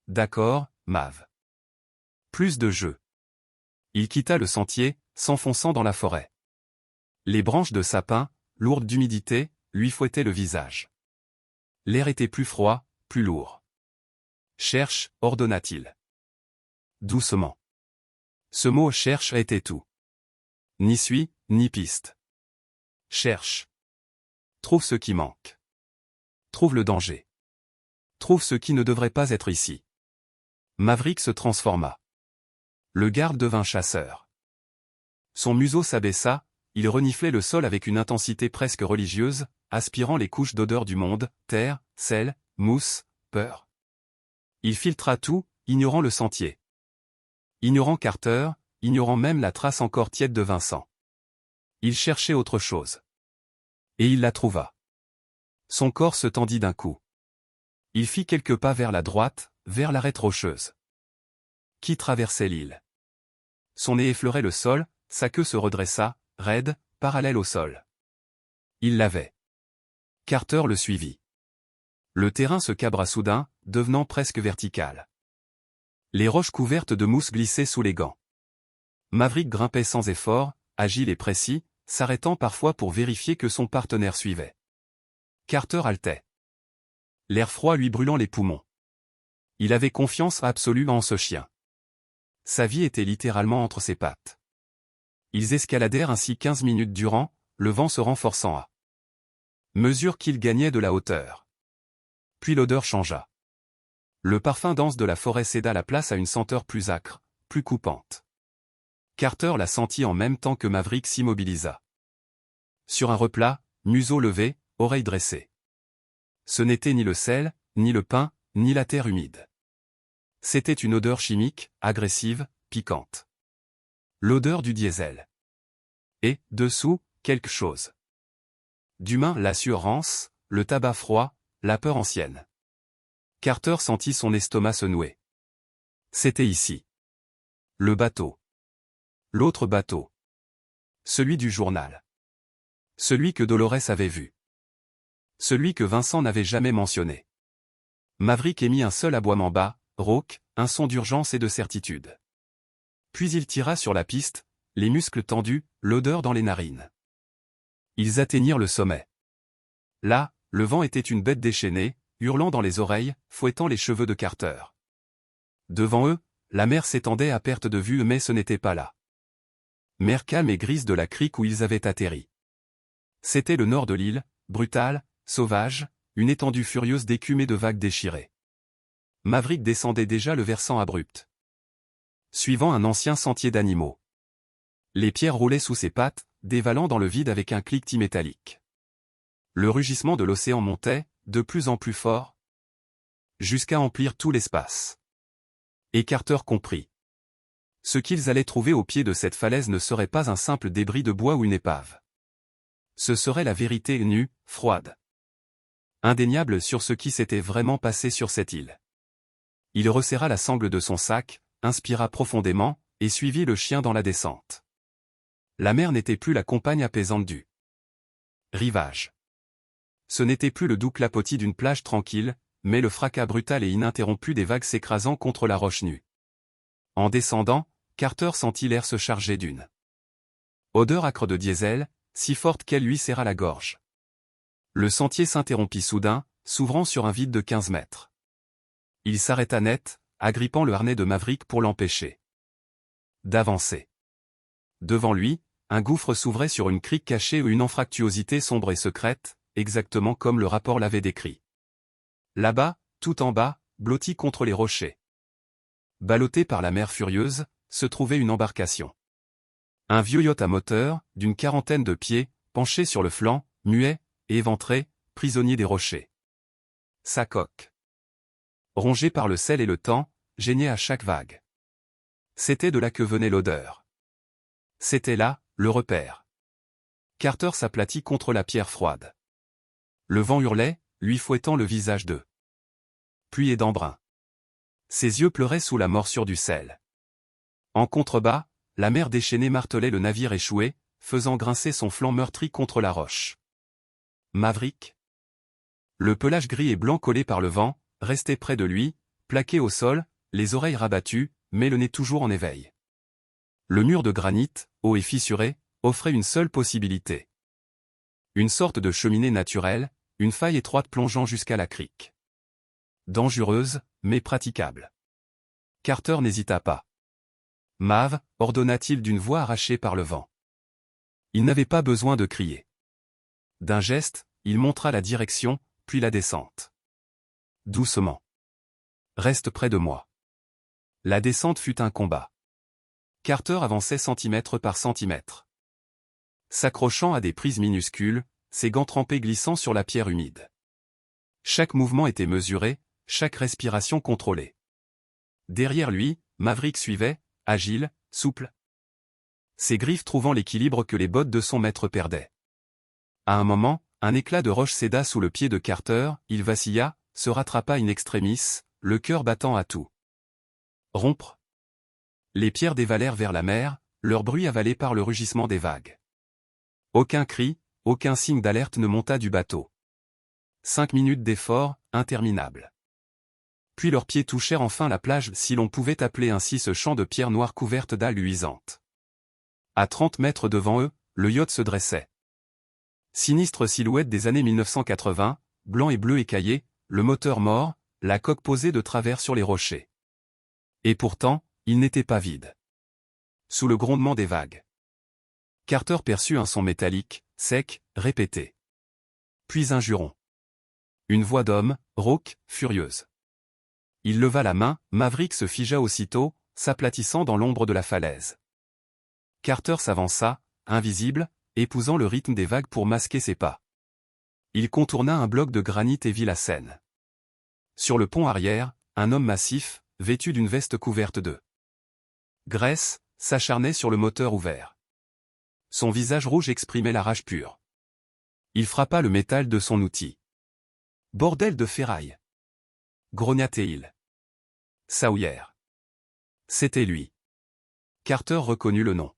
D'accord, Mav. Plus de jeu. Il quitta le sentier, s'enfonçant dans la forêt. Les branches de sapin, lourdes d'humidité, lui fouettaient le visage. L'air était plus froid, plus lourd. Cherche, ordonna-t-il. Doucement. Ce mot cherche était tout. Ni suit, ni piste. Cherche. Trouve ce qui manque. Trouve le danger. Trouve ce qui ne devrait pas être ici. Maverick se transforma. Le garde devint chasseur. Son museau s'abaissa, il reniflait le sol avec une intensité presque religieuse, aspirant les couches d'odeur du monde, terre, sel, mousse, peur. Il filtra tout, ignorant le sentier. Ignorant Carter, ignorant même la trace encore tiède de Vincent. Il cherchait autre chose. Et il la trouva. Son corps se tendit d'un coup. Il fit quelques pas vers la droite, vers l'arête rocheuse. Qui traversait l'île? Son nez effleurait le sol, sa queue se redressa, raide, parallèle au sol. Il l'avait. Carter le suivit. Le terrain se cabra soudain, devenant presque vertical. Les roches couvertes de mousse glissaient sous les gants. Maverick grimpait sans effort, agile et précis, s'arrêtant parfois pour vérifier que son partenaire suivait. Carter haletait. L'air froid lui brûlant les poumons. Il avait confiance absolue en ce chien. Sa vie était littéralement entre ses pattes. Ils escaladèrent ainsi 15 minutes durant, le vent se renforçant à mesure qu'ils gagnaient de la hauteur. Puis l'odeur changea. Le parfum dense de la forêt céda la place à une senteur plus âcre, plus coupante. Carter la sentit en même temps que Maverick s'immobilisa. Sur un replat, museau levé, oreilles dressées. Ce n'était ni le sel, ni le pain, ni la terre humide. C'était une odeur chimique, agressive, piquante. L'odeur du diesel. Et, dessous, quelque chose. D'humain, l'assurance, le tabac froid, la peur ancienne. Carter sentit son estomac se nouer. C'était ici. Le bateau. L'autre bateau. Celui du journal. Celui que Dolores avait vu. Celui que Vincent n'avait jamais mentionné. Maverick émit un seul aboiement bas, rauque, un son d'urgence et de certitude. Puis il tira sur la piste, les muscles tendus, l'odeur dans les narines. Ils atteignirent le sommet. Là, le vent était une bête déchaînée, hurlant dans les oreilles, fouettant les cheveux de Carter. Devant eux, la mer s'étendait à perte de vue mais ce n'était pas là. Mer calme et grise de la crique où ils avaient atterri. C'était le nord de l'île, brutal, sauvage, une étendue furieuse d'écume et de vagues déchirées. Maverick descendait déjà le versant abrupt. Suivant un ancien sentier d'animaux. Les pierres roulaient sous ses pattes, dévalant dans le vide avec un cliquetis métallique. Le rugissement de l'océan montait, de plus en plus fort, jusqu'à emplir tout l'espace. Et Carter comprit. Ce qu'ils allaient trouver au pied de cette falaise ne serait pas un simple débris de bois ou une épave. Ce serait la vérité nue, froide. Indéniable sur ce qui s'était vraiment passé sur cette île. Il resserra la sangle de son sac, inspira profondément, et suivit le chien dans la descente. La mer n'était plus la compagne apaisante du rivage. Ce n'était plus le doux clapotis d'une plage tranquille, mais le fracas brutal et ininterrompu des vagues s'écrasant contre la roche nue. En descendant, Carter sentit l'air se charger d'une odeur âcre de diesel, si forte qu'elle lui serra la gorge. Le sentier s'interrompit soudain, s'ouvrant sur un vide de 15 mètres. Il s'arrêta net, agrippant le harnais de Maverick pour l'empêcher d'avancer. Devant lui, un gouffre s'ouvrait sur une crique cachée où une anfractuosité sombre et secrète, exactement comme le rapport l'avait décrit. Là-bas, tout en bas, blotti contre les rochers, ballotté par la mer furieuse, se trouvait une embarcation. Un vieux yacht à moteur, d'une 40aine de pieds, penché sur le flanc, muet, et éventré, prisonnier des rochers. Sa coque, rongée par le sel et le temps, gênait à chaque vague. C'était de là que venait l'odeur. C'était là, le repère. Carter s'aplatit contre la pierre froide. Le vent hurlait, lui fouettant le visage de pluie et d'embrun. Ses yeux pleuraient sous la morsure du sel. En contrebas, la mer déchaînée martelait le navire échoué, faisant grincer son flanc meurtri contre la roche. Maverick. Le pelage gris et blanc collé par le vent, restait près de lui, plaqué au sol, les oreilles rabattues, mais le nez toujours en éveil. Le mur de granit, haut et fissuré, offrait une seule possibilité. Une sorte de cheminée naturelle, une faille étroite plongeant jusqu'à la crique. Dangereuse, mais praticable. Carter n'hésita pas. Mav, ordonna-t-il d'une voix arrachée par le vent. Il n'avait pas besoin de crier. D'un geste, il montra la direction, puis la descente. Doucement. Reste près de moi. La descente fut un combat. Carter avançait centimètre par centimètre. S'accrochant à des prises minuscules, ses gants trempés glissant sur la pierre humide. Chaque mouvement était mesuré, chaque respiration contrôlée. Derrière lui, Maverick suivait, agile, souple. Ses griffes trouvant l'équilibre que les bottes de son maître perdaient. À un moment, un éclat de roche céda sous le pied de Carter, il vacilla, se rattrapa in extremis, le cœur battant à tout. Rompre. Les pierres dévalèrent vers la mer, leur bruit avalé par le rugissement des vagues. Aucun cri, aucun signe d'alerte ne monta du bateau. 5 minutes d'effort, interminables. Puis leurs pieds touchèrent enfin la plage, si l'on pouvait appeler ainsi ce champ de pierres noires couvertes d'algues luisantes. À 30 mètres devant eux, le yacht se dressait. Sinistre silhouette des années 1980, blanc et bleu écaillé, le moteur mort, la coque posée de travers sur les rochers. Et pourtant, il n'était pas vide. Sous le grondement des vagues, Carter perçut un son métallique, sec, répété. Puis un juron. Une voix d'homme, rauque, furieuse. Il leva la main, Maverick se figea aussitôt, s'aplatissant dans l'ombre de la falaise. Carter s'avança, invisible, épousant le rythme des vagues pour masquer ses pas. Il contourna un bloc de granit et vit la scène. Sur le pont arrière, un homme massif, vêtu d'une veste couverte de graisse, s'acharnait sur le moteur ouvert. Son visage rouge exprimait la rage pure. Il frappa le métal de son outil. Bordel de ferraille! Grogna-t-il. Sawyer. C'était lui. Carter reconnut le nom.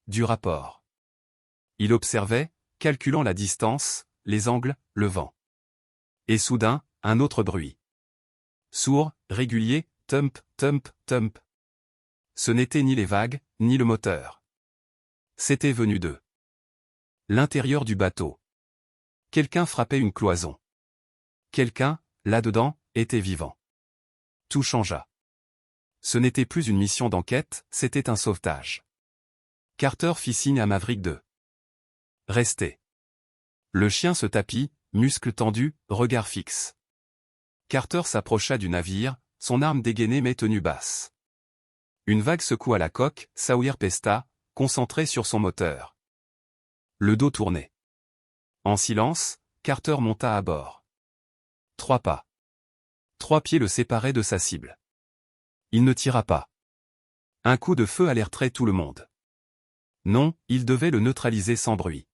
Du rapport. Il observait, calculant la distance, les angles, le vent. Et soudain, un autre bruit. Sourd, régulier, thump, thump, thump. Ce n'était ni les vagues, ni le moteur. C'était venu de l'intérieur du bateau. Quelqu'un frappait une cloison. Quelqu'un, là-dedans, était vivant. Tout changea. Ce n'était plus une mission d'enquête, c'était un sauvetage. Carter fit signe à Maverick de rester. Le chien se tapit, muscles tendus, regard fixe. Carter s'approcha du navire, son arme dégainée mais tenue basse. Une vague secoua la coque, Sawyer pesta, concentré sur son moteur. Le dos tourné. En silence, Carter monta à bord. 3 pas. 3 pieds le séparaient de sa cible. Il ne tira pas. Un coup de feu alerterait tout le monde. Non, il devait le neutraliser sans bruit.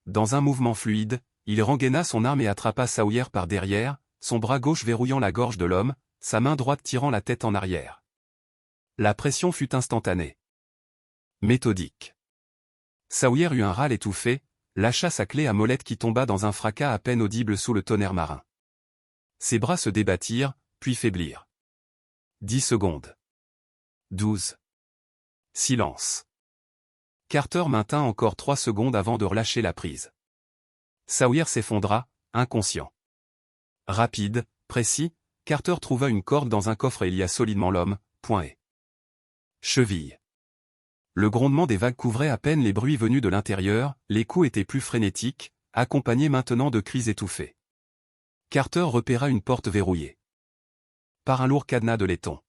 Dans un mouvement fluide, il rengaina son arme et attrapa Sawyer par derrière, son bras gauche verrouillant la gorge de l'homme, sa main droite tirant la tête en arrière. La pression fut instantanée. Méthodique. Sawyer eut un râle étouffé, lâcha sa clé à molette qui tomba dans un fracas à peine audible sous le tonnerre marin. Ses bras se débattirent, puis faiblirent. 10 secondes. 12. Silence. Carter maintint encore 3 secondes avant de relâcher la prise. Sawyer s'effondra, inconscient. Rapide, précis, Carter trouva une corde dans un coffre et il y a solidement l'homme, point et cheville. Le grondement des vagues couvrait à peine les bruits venus de l'intérieur, les coups étaient plus frénétiques, accompagnés maintenant de cris étouffés. Carter repéra une porte verrouillée par un lourd cadenas de laiton.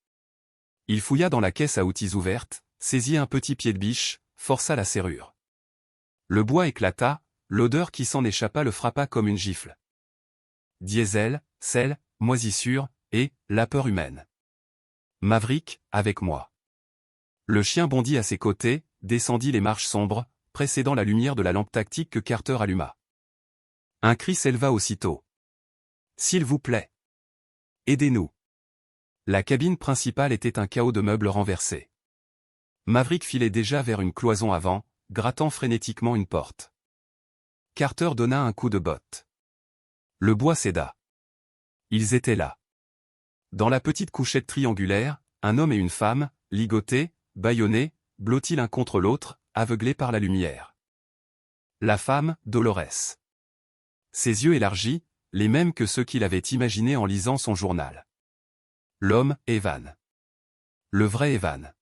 Il fouilla dans la caisse à outils ouverte, saisit un petit pied de biche, força la serrure. Le bois éclata, l'odeur qui s'en échappa le frappa comme une gifle. Diesel, sel, moisissure, et lapeur humaine. Maverick, avec moi. Le chien bondit à ses côtés, descendit les marches sombres, précédant la lumière de la lampe tactique que Carter alluma. Un cri s'éleva aussitôt. S'il vous plaît. Aidez-nous. La cabine principale était un chaos de meubles renversés. Maverick filait déjà vers une cloison avant, grattant frénétiquement une porte. Carter donna un coup de botte. Le bois céda. Ils étaient là. Dans la petite couchette triangulaire, un homme et une femme, ligotés, bâillonnés, blottis l'un contre l'autre, aveuglés par la lumière. La femme, Dolores. Ses yeux élargis, les mêmes que ceux qu'il avait imaginés en lisant son journal. L'homme, Evan. Le vrai Evan.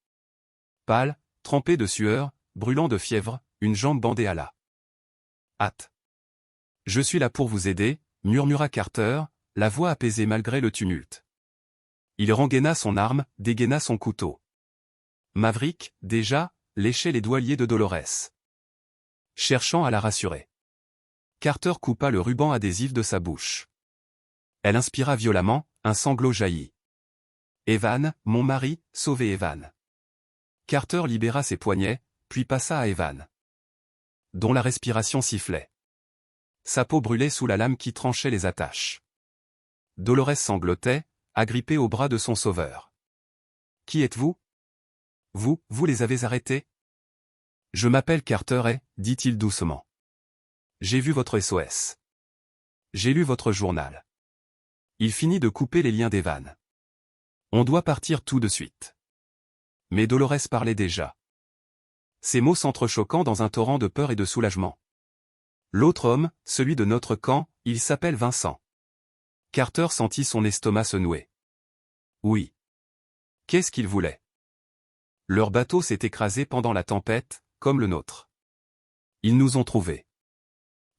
Pâle, trempé de sueur, brûlant de fièvre, une jambe bandée à la hâte. Je suis là pour vous aider, murmura Carter, la voix apaisée malgré le tumulte. Il rengaina son arme, dégaina son couteau. Maverick, déjà, léchait les doigts liés de Dolores. Cherchant à la rassurer. Carter coupa le ruban adhésif de sa bouche. Elle inspira violemment, un sanglot jaillit. Evan, mon mari, sauvez Evan. Carter libéra ses poignets, puis passa à Evan, dont la respiration sifflait. Sa peau brûlait sous la lame qui tranchait les attaches. Dolores sanglotait, agrippée au bras de son sauveur. Qui êtes-vous? Vous les avez arrêtés? Je m'appelle Carter et, dit-il doucement. J'ai vu votre SOS. J'ai lu votre journal. Il finit de couper les liens d'Evan. On doit partir tout de suite. Mais Dolores parlait déjà. Ses mots s'entrechoquant dans un torrent de peur et de soulagement. L'autre homme, celui de notre camp, il s'appelle Vincent. Carter sentit son estomac se nouer. Oui. Qu'est-ce qu'il voulait? Leur bateau s'est écrasé pendant la tempête, comme le nôtre. Ils nous ont trouvés.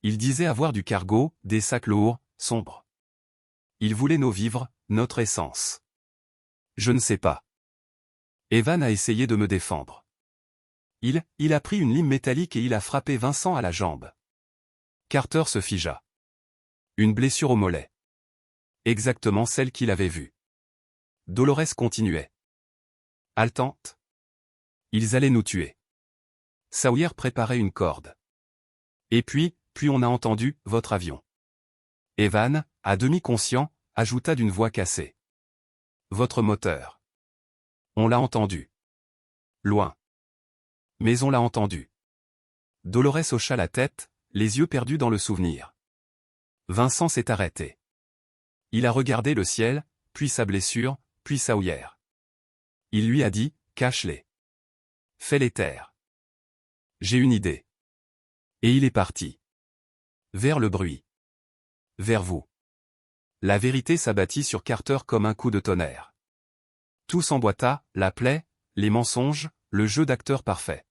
Ils disaient avoir du cargo, des sacs lourds, sombres. Ils voulaient nos vivres, notre essence. Je ne sais pas. Evan a essayé de me défendre. Il a pris une lime métallique et il a frappé Vincent à la jambe. Carter se figea. Une blessure au mollet. Exactement celle qu'il avait vue. Dolores continuait. Haletante. Ils allaient nous tuer. Sawyer préparait une corde. Et puis on a entendu, votre avion. Evan, à demi conscient, ajouta d'une voix cassée. Votre moteur. On l'a entendu. Loin. Mais on l'a entendu. Dolores hocha la tête, les yeux perdus dans le souvenir. Vincent s'est arrêté. Il a regardé le ciel, puis sa blessure, puis Sawyer. Il lui a dit, cache-les. Fais-les taire. J'ai une idée. Et il est parti. Vers le bruit. Vers vous. La vérité s'abattit sur Carter comme un coup de tonnerre. Tout s'emboîta, la plaie, les mensonges, le jeu d'acteur parfait.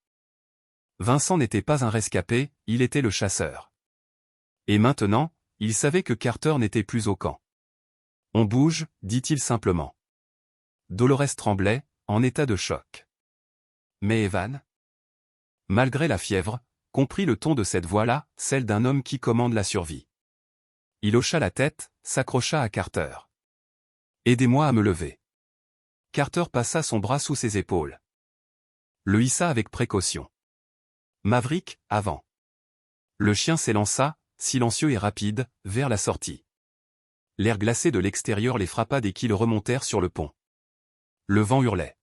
Vincent n'était pas un rescapé, il était le chasseur. Et maintenant, il savait que Carter n'était plus au camp. On bouge, dit-il simplement. Dolores tremblait, en état de choc. Mais Evan, malgré la fièvre, comprit le ton de cette voix-là, celle d'un homme qui commande la survie. Il hocha la tête, s'accrocha à Carter. Aidez-moi à me lever. Carter passa son bras sous ses épaules. Le hissa avec précaution. Maverick, avant. Le chien s'élança, silencieux et rapide, vers la sortie. L'air glacé de l'extérieur les frappa dès qu'ils remontèrent sur le pont. Le vent hurlait.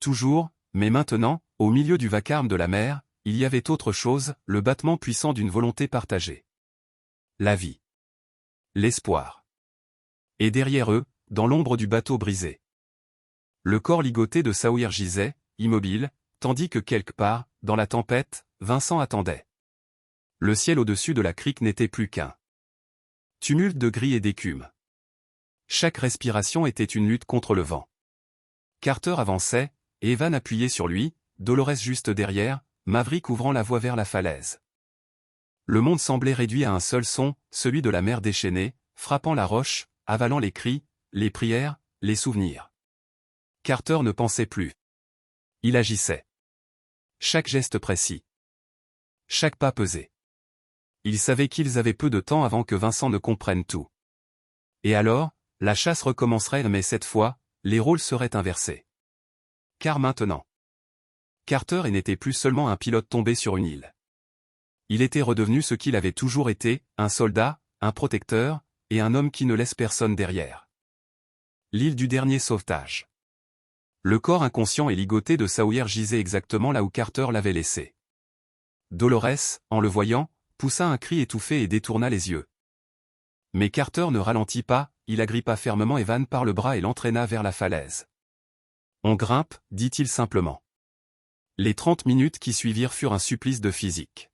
Toujours, mais maintenant, au milieu du vacarme de la mer, il y avait autre chose, le battement puissant d'une volonté partagée. La vie. L'espoir. Et derrière eux, dans l'ombre du bateau brisé, le corps ligoté de Sawyer gisait, immobile, tandis que quelque part, dans la tempête, Vincent attendait. Le ciel au-dessus de la crique n'était plus qu'un tumulte de gris et d'écume. Chaque respiration était une lutte contre le vent. Carter avançait, Evan appuyé sur lui, Dolores juste derrière, Maverick ouvrant la voie vers la falaise. Le monde semblait réduit à un seul son, celui de la mer déchaînée, frappant la roche, avalant les cris, les prières, les souvenirs. Carter ne pensait plus. Il agissait. Chaque geste précis. Chaque pas pesé. Il savait qu'ils avaient peu de temps avant que Vincent ne comprenne tout. Et alors, la chasse recommencerait mais cette fois, les rôles seraient inversés. Car maintenant, Carter n'était plus seulement un pilote tombé sur une île. Il était redevenu ce qu'il avait toujours été, un soldat, un protecteur, et un homme qui ne laisse personne derrière. L'île du dernier sauvetage. Le corps inconscient et ligoté de Sawyer gisait exactement là où Carter l'avait laissé. Dolores, en le voyant, poussa un cri étouffé et détourna les yeux. Mais Carter ne ralentit pas, il agrippa fermement Evan par le bras et l'entraîna vers la falaise. On grimpe, dit-il simplement. Les 30 minutes qui suivirent furent un supplice de physique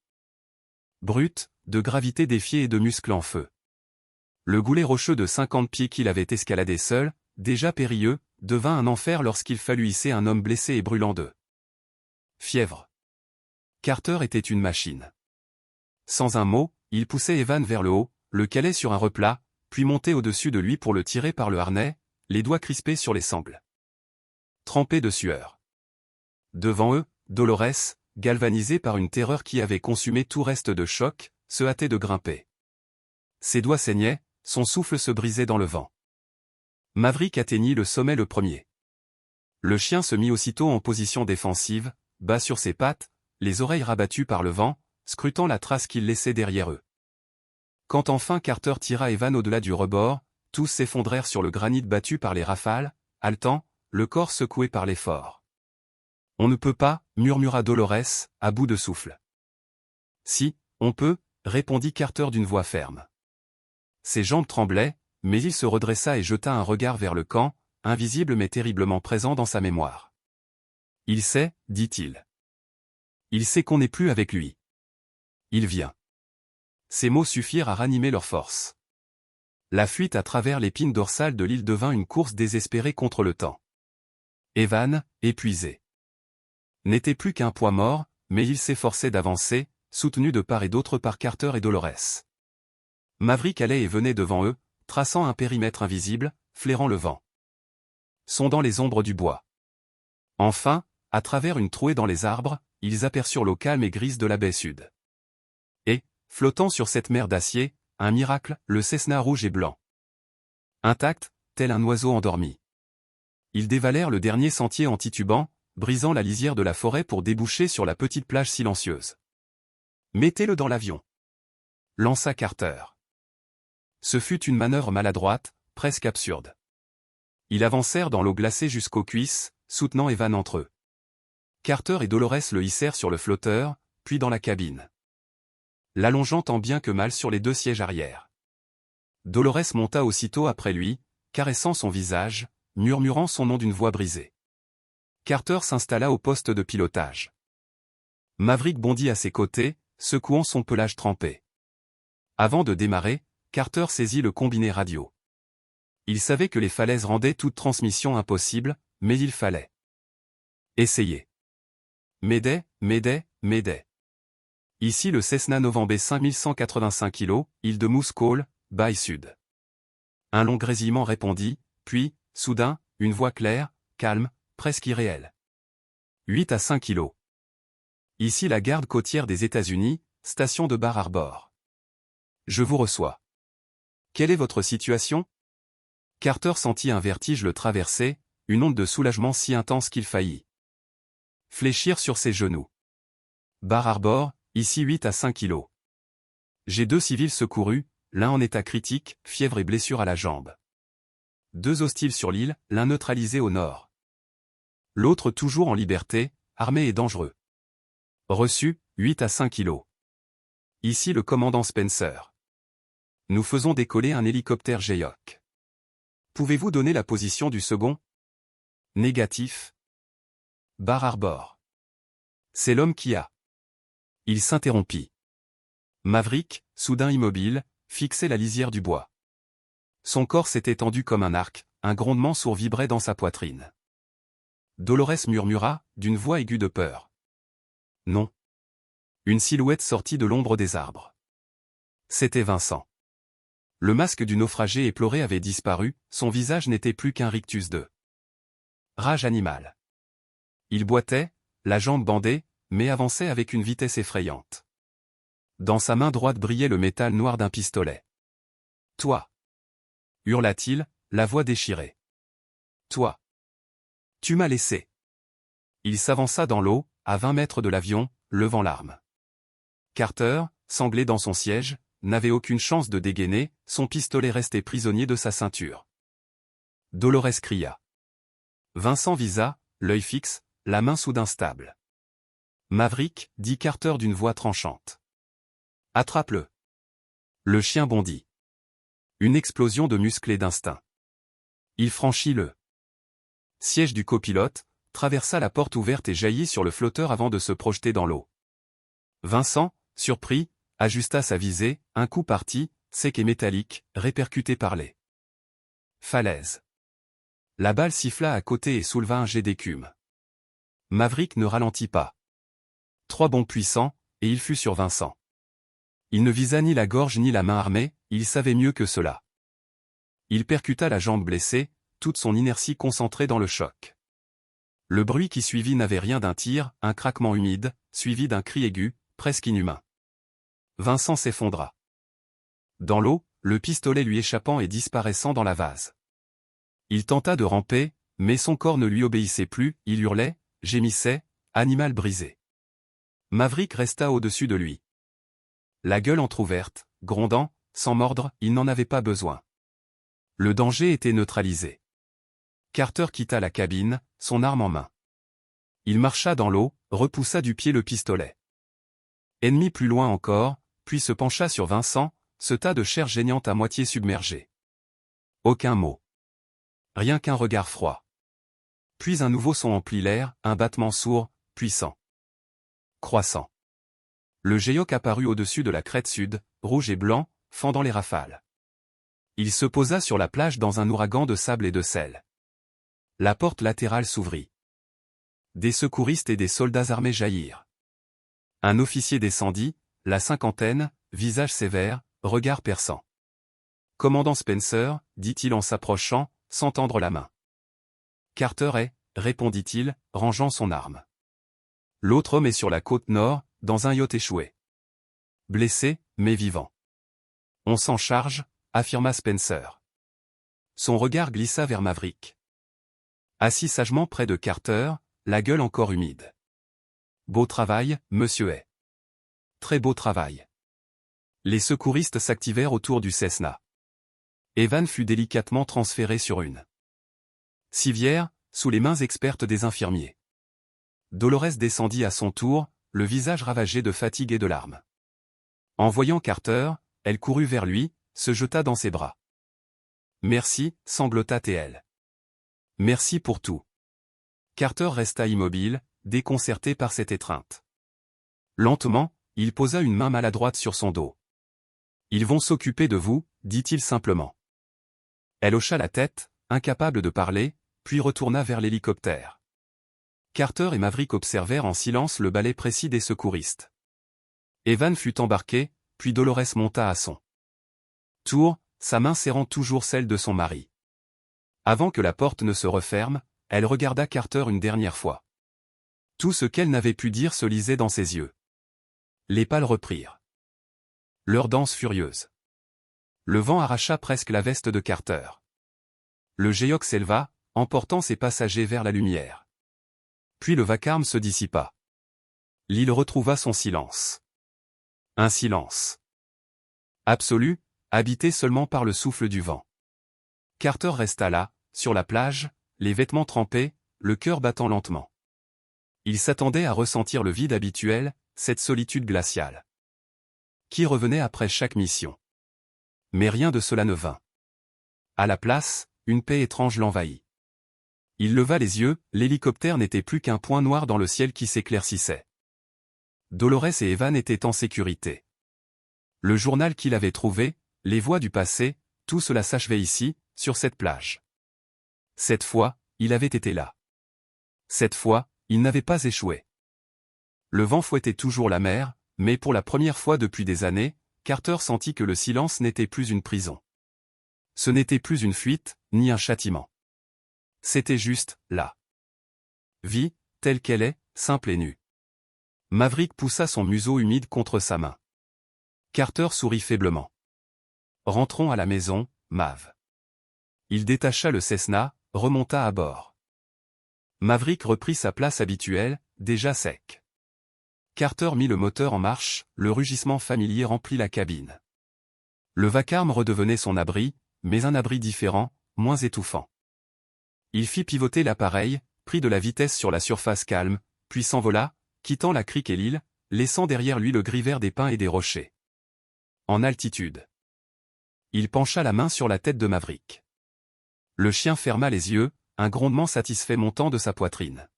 brute, de gravité défiée et de muscles en feu. Le goulet rocheux de 50 pieds qu'il avait escaladé seul, déjà périlleux, devint un enfer lorsqu'il fallut hisser un homme blessé et brûlant de fièvre. Carter était une machine. Sans un mot, il poussait Evan vers le haut, le calait sur un replat, puis montait au-dessus de lui pour le tirer par le harnais, les doigts crispés sur les sangles. Trempé de sueur. Devant eux, Dolores, galvanisée par une terreur qui avait consumé tout reste de choc, se hâtait de grimper. Ses doigts saignaient, son souffle se brisait dans le vent. Maverick atteignit le sommet le premier. Le chien se mit aussitôt en position défensive, bas sur ses pattes, les oreilles rabattues par le vent, scrutant la trace qu'il laissait derrière eux. Quand enfin Carter tira Evan au-delà du rebord, tous s'effondrèrent sur le granit battu par les rafales, haletant, le corps secoué par l'effort. « On ne peut pas, » murmura Dolores, à bout de souffle. « Si, on peut, » répondit Carter d'une voix ferme. Ses jambes tremblaient, mais il se redressa et jeta un regard vers le camp, invisible mais terriblement présent dans sa mémoire. « Il sait, » dit-il. « Il sait qu'on n'est plus avec lui. Il vient. » Ces mots suffirent à ranimer leur force. La fuite à travers l'épine dorsale de l'île devint une course désespérée contre le temps. Evan, épuisé, n'était plus qu'un poids mort, mais il s'efforçait d'avancer, soutenu de part et d'autre par Carter et Dolores. Maverick allait et venait devant eux, traçant un périmètre invisible, flairant le vent, sondant les ombres du bois. Enfin, à travers une trouée dans les arbres, ils aperçurent l'eau calme et grise de la baie sud. Et, flottant sur cette mer d'acier, un miracle, le Cessna rouge et blanc. Intact, tel un oiseau endormi. Ils dévalèrent le dernier sentier en titubant, brisant la lisière de la forêt pour déboucher sur la petite plage silencieuse. « Mettez-le dans l'avion !» lança Carter. Ce fut une manœuvre maladroite, presque absurde. Ils avancèrent dans l'eau glacée jusqu'aux cuisses, soutenant Evan entre eux. Carter et Dolores le hissèrent sur le flotteur, puis dans la cabine, l'allongeant tant bien que mal sur les deux sièges arrière. Dolores monta aussitôt après lui, caressant son visage, murmurant son nom d'une voix brisée. Carter s'installa au poste de pilotage. Maverick bondit à ses côtés, secouant son pelage trempé. Avant de démarrer, Carter saisit le combiné radio. Il savait que les falaises rendaient toute transmission impossible, mais il fallait essayer. Mayday, Mayday, Mayday. Ici le Cessna November 5185 kg, île de Moose Call, baie sud. Un long grésillement répondit, puis, soudain, une voix claire, calme, presque irréelle. 8 à 5 kg. Ici la garde côtière des États-Unis, station de Bar Harbor. Je vous reçois. Quelle est votre situation? Carter sentit un vertige le traverser, une onde de soulagement si intense qu'il faillit fléchir sur ses genoux. Bar Harbor, ici 8 à 5 kg. J'ai 2 civils secourus, l'un en état critique, fièvre et blessure à la jambe. 2 hostiles sur l'île, l'un neutralisé au nord. L'autre toujours en liberté, armé et dangereux. Reçu, 8 à 5 kg. Ici le commandant Spencer. Nous faisons décoller un hélicoptère Jayhawk. Pouvez-vous donner la position du second? Négatif. Bar Harbor. C'est l'homme qui a. Il s'interrompit. Maverick, soudain immobile, fixait la lisière du bois. Son corps s'était tendu comme un arc, un grondement sourd vibrait dans sa poitrine. Dolores murmura, d'une voix aiguë de peur. Non. Une silhouette sortit de l'ombre des arbres. C'était Vincent. Le masque du naufragé éploré avait disparu, son visage n'était plus qu'un rictus de rage animale. Il boitait, la jambe bandée, mais avançait avec une vitesse effrayante. Dans sa main droite brillait le métal noir d'un pistolet. « Toi !» hurla-t-il, la voix déchirée. « Toi ! Tu m'as laissé !» Il s'avança dans l'eau, à 20 mètres de l'avion, levant l'arme. Carter, sanglé dans son siège, n'avait aucune chance de dégainer, son pistolet restait prisonnier de sa ceinture. Dolores cria. Vincent visa, l'œil fixe, la main soudain stable. Maverick, dit Carter d'une voix tranchante. Attrape-le. Le chien bondit. Une explosion de muscles et d'instinct. Il franchit le siège du copilote, traversa la porte ouverte et jaillit sur le flotteur avant de se projeter dans l'eau. Vincent, surpris, ajusta sa visée, un coup parti, sec et métallique, répercuté par les falaises. La balle siffla à côté et souleva un jet d'écume. Maverick ne ralentit pas. 3 bonds puissants, et il fut sur Vincent. Il ne visa ni la gorge ni la main armée, il savait mieux que cela. Il percuta la jambe blessée, toute son inertie concentrée dans le choc. Le bruit qui suivit n'avait rien d'un tir, un craquement humide, suivi d'un cri aigu, presque inhumain. Vincent s'effondra. Dans l'eau, le pistolet lui échappant et disparaissant dans la vase. Il tenta de ramper, mais son corps ne lui obéissait plus, il hurlait, gémissait, animal brisé. Maverick resta au-dessus de lui. La gueule entr'ouverte, grondant, sans mordre, il n'en avait pas besoin. Le danger était neutralisé. Carter quitta la cabine, son arme en main. Il marcha dans l'eau, repoussa du pied le pistolet. Ennemi plus loin encore, puis se pencha sur Vincent, ce tas de chair geignante à moitié submergé. Aucun mot. Rien qu'un regard froid. Puis un nouveau son emplit l'air, un battement sourd, puissant. Croissant. Le Géoc apparut au-dessus de la crête sud, rouge et blanc, fendant les rafales. Il se posa sur la plage dans un ouragan de sable et de sel. La porte latérale s'ouvrit. Des secouristes et des soldats armés jaillirent. Un officier descendit, la cinquantaine, visage sévère, regard perçant. « Commandant Spencer, dit-il en s'approchant, sans tendre la main. Carter est, répondit-il, rangeant son arme. L'autre homme est sur la côte nord, dans un yacht échoué. Blessé, mais vivant. On s'en charge, affirma Spencer. Son regard glissa vers Maverick. Assis sagement près de Carter, la gueule encore humide. Beau travail, monsieur est. Très beau travail. Les secouristes s'activèrent autour du Cessna. Evan fut délicatement transféré sur une civière, sous les mains expertes des infirmiers. Dolores descendit à son tour, le visage ravagé de fatigue et de larmes. En voyant Carter, elle courut vers lui, se jeta dans ses bras. Merci, sanglota-t-elle. Merci pour tout. Carter resta immobile, déconcerté par cette étreinte. Lentement, il posa une main maladroite sur son dos. Ils vont s'occuper de vous, dit-il simplement. Elle hocha la tête, incapable de parler, puis retourna vers l'hélicoptère. Carter et Maverick observèrent en silence le balai précis des secouristes. Evan fut embarqué, puis Dolores monta à son tour, sa main serrant toujours celle de son mari. Avant que la porte ne se referme, elle regarda Carter une dernière fois. Tout ce qu'elle n'avait pu dire se lisait dans ses yeux. Les pales reprirent leur danse furieuse. Le vent arracha presque la veste de Carter. Le Géoc s'éleva, emportant ses passagers vers la lumière. Puis le vacarme se dissipa. L'île retrouva son silence. Un silence absolu, habité seulement par le souffle du vent. Carter resta là, sur la plage, les vêtements trempés, le cœur battant lentement. Il s'attendait à ressentir le vide habituel, cette solitude glaciale qui revenait après chaque mission. Mais rien de cela ne vint. À la place, une paix étrange l'envahit. Il leva les yeux, l'hélicoptère n'était plus qu'un point noir dans le ciel qui s'éclaircissait. Dolores et Evan étaient en sécurité. Le journal qu'il avait trouvé, les voix du passé, tout cela s'achevait ici, sur cette plage. Cette fois, il avait été là. Cette fois, il n'avait pas échoué. Le vent fouettait toujours la mer, mais pour la première fois depuis des années, Carter sentit que le silence n'était plus une prison. Ce n'était plus une fuite, ni un châtiment. C'était juste, là. Vie, telle qu'elle est, simple et nue. Maverick poussa son museau humide contre sa main. Carter sourit faiblement. Rentrons à la maison, Mav. Il détacha le Cessna, remonta à bord. Maverick reprit sa place habituelle, déjà sec. Carter mit le moteur en marche, le rugissement familier remplit la cabine. Le vacarme redevenait son abri, mais un abri différent, moins étouffant. Il fit pivoter l'appareil, prit de la vitesse sur la surface calme, puis s'envola, quittant la crique et l'île, laissant derrière lui le gris vert des pins et des rochers. En altitude. Il pencha la main sur la tête de Maverick. Le chien ferma les yeux, un grondement satisfait montant de sa poitrine.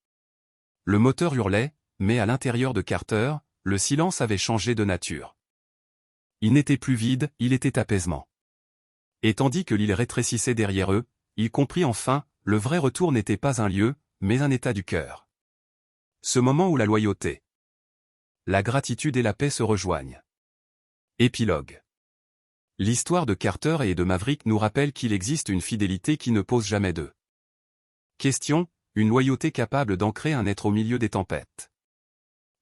Le moteur hurlait, mais à l'intérieur de Carter, le silence avait changé de nature. Il n'était plus vide, il était apaisement. Et tandis que l'île rétrécissait derrière eux, il comprit enfin, le vrai retour n'était pas un lieu, mais un état du cœur. Ce moment où la loyauté, la gratitude et la paix se rejoignent. Épilogue. L'histoire de Carter et de Maverick nous rappelle qu'il existe une fidélité qui ne pose jamais de questions, une loyauté capable d'ancrer un être au milieu des tempêtes.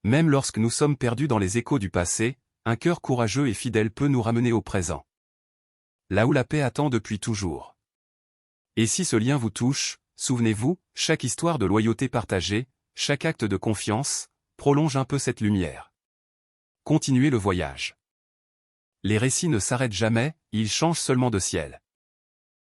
Même lorsque nous sommes perdus dans les échos du passé, un cœur courageux et fidèle peut nous ramener au présent. Là où la paix attend depuis toujours. Et si ce lien vous touche, souvenez-vous, chaque histoire de loyauté partagée, chaque acte de confiance, prolonge un peu cette lumière. Continuez le voyage. Les récits ne s'arrêtent jamais, ils changent seulement de ciel.